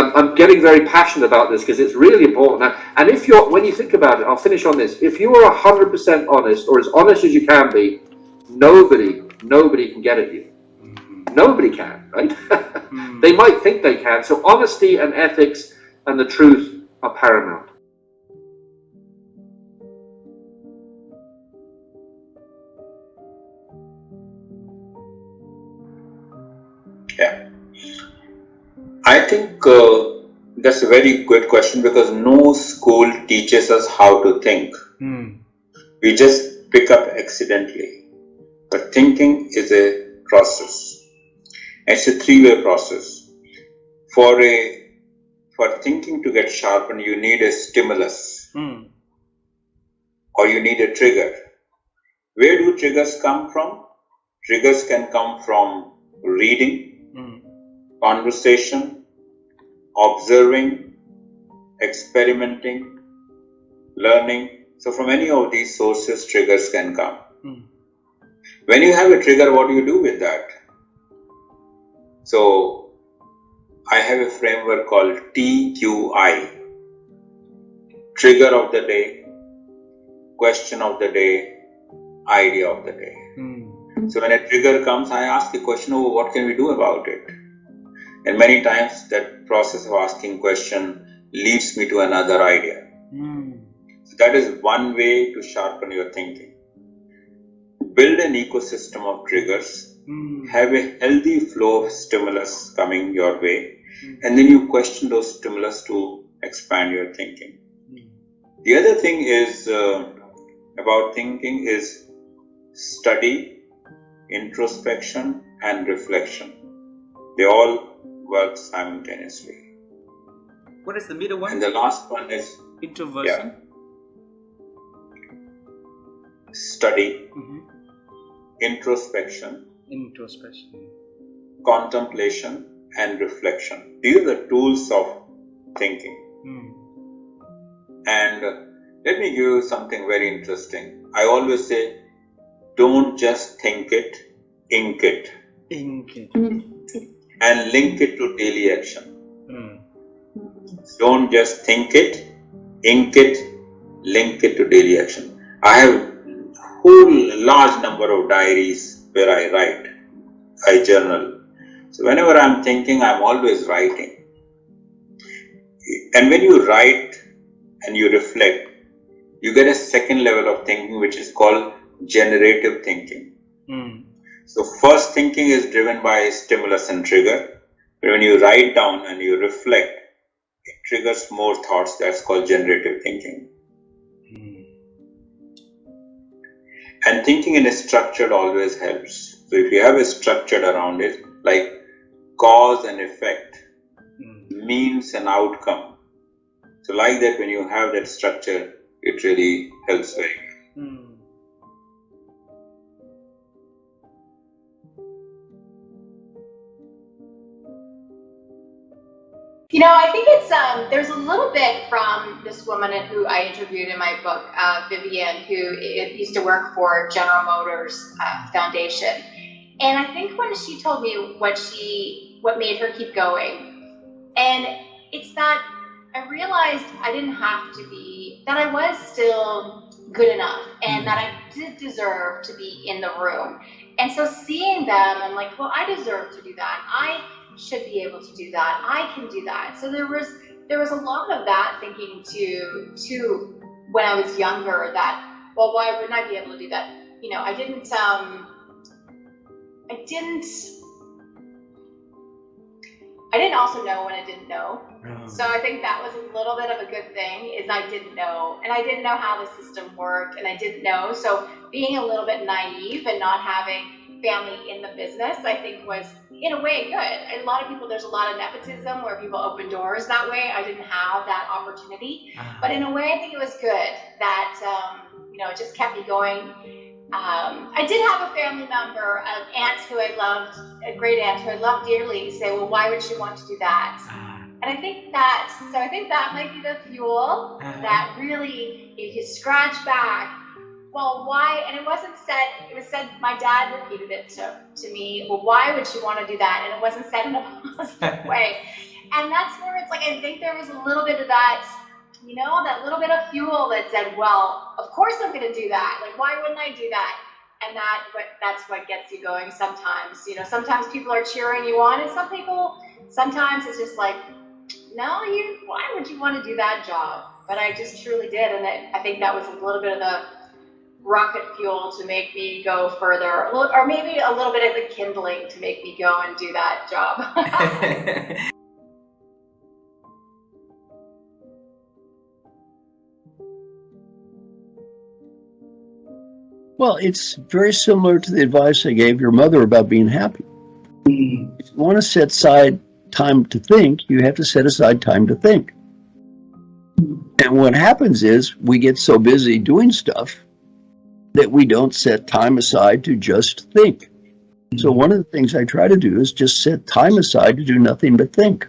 I'm getting very passionate about this because it's really important. And when you think about it, I'll finish on this. If you are 100% honest, or as honest as you can be, nobody can get at you. Nobody can, right? They might think they can. So honesty and ethics and the truth are paramount. Yeah. I think that's a very good question, because no school teaches us how to think. We just pick up accidentally. But thinking is a process. It's a three-way process. For thinking to get sharpened, you need a stimulus, or you need a trigger. Where do triggers come from? Triggers can come from reading, conversation, observing, experimenting, learning. So from any of these sources, triggers can come. When you have a trigger, what do you do with that? So I have a framework called TQI. Trigger of the day, question of the day, idea of the day. So when a trigger comes, I ask the question, what can we do about it? And many times that process of asking question leads me to another idea. So that is one way to sharpen your thinking. Build an ecosystem of triggers, have a healthy flow of stimulus coming your way, and then you question those stimulus to expand your thinking. The other thing is about thinking is study, introspection, and reflection. They all work simultaneously. What is the middle one? And the last one is introversion. Study, introspection, contemplation, and reflection. These are the tools of thinking. And let me give you something very interesting. I always say, don't just think it, ink it. And link it to daily action. Don't just think it, ink it, link it to daily action. I have a whole large number of diaries where I write, I journal. So whenever I'm thinking, I'm always writing. And when you write and you reflect, you get a second level of thinking, which is called generative thinking. So first thinking is driven by stimulus and trigger. But when you write down and you reflect, it triggers more thoughts. That's called generative thinking. And thinking in a structure always helps. So if you have a structure around it, like cause and effect, means and outcome. So like that, when you have that structure, it really helps very well. You know, I think it's there's a little bit from this woman who I interviewed in my book, Vivian, who used to work for General Motors Foundation, and I think when she told me what made her keep going, and it's that I realized I didn't have to be, that I was still good enough, and that I did deserve to be in the room, and so seeing them, I'm like, well, I deserve to do that. I should be able to do that. I can do that. So there was a lot of that thinking too when I was younger, that, well, why wouldn't I be able to do that? You know, I didn't also know when I didn't know. So I think that was a little bit of a good thing, is I didn't know, and I didn't know how the system worked, and I didn't know. So being a little bit naive and not having family in the business, I think, was in a way good. A lot of people, there's a lot of nepotism where people open doors that way. I didn't have that opportunity, but in a way, I think it was good that you know, it just kept me going. I did have a family member, an aunt who I loved, a great aunt who I loved dearly, say, well, why would she want to do that? And I think that might be the fuel that really, if you scratch back, well, why? And it wasn't said, it was said, my dad repeated it to me, well, why would she want to do that? And it wasn't said in a positive way. And that's where it's like, I think there was a little bit of that, you know, that little bit of fuel that said, well, of course I'm going to do that. Like, why wouldn't I do that? And that's what gets you going sometimes. You know, sometimes people are cheering you on, and sometimes it's just like, no, why would you want to do that job? But I just truly did. And I think that was a little bit of the rocket fuel to make me go further, or maybe a little bit of the kindling to make me go and do that job. Well, it's very similar to the advice I gave your mother about being happy. If you want to set aside time to think, you have to set aside time to think. And what happens is we get so busy doing stuff that we don't set time aside to just think. So one of the things I try to do is just set time aside to do nothing but think.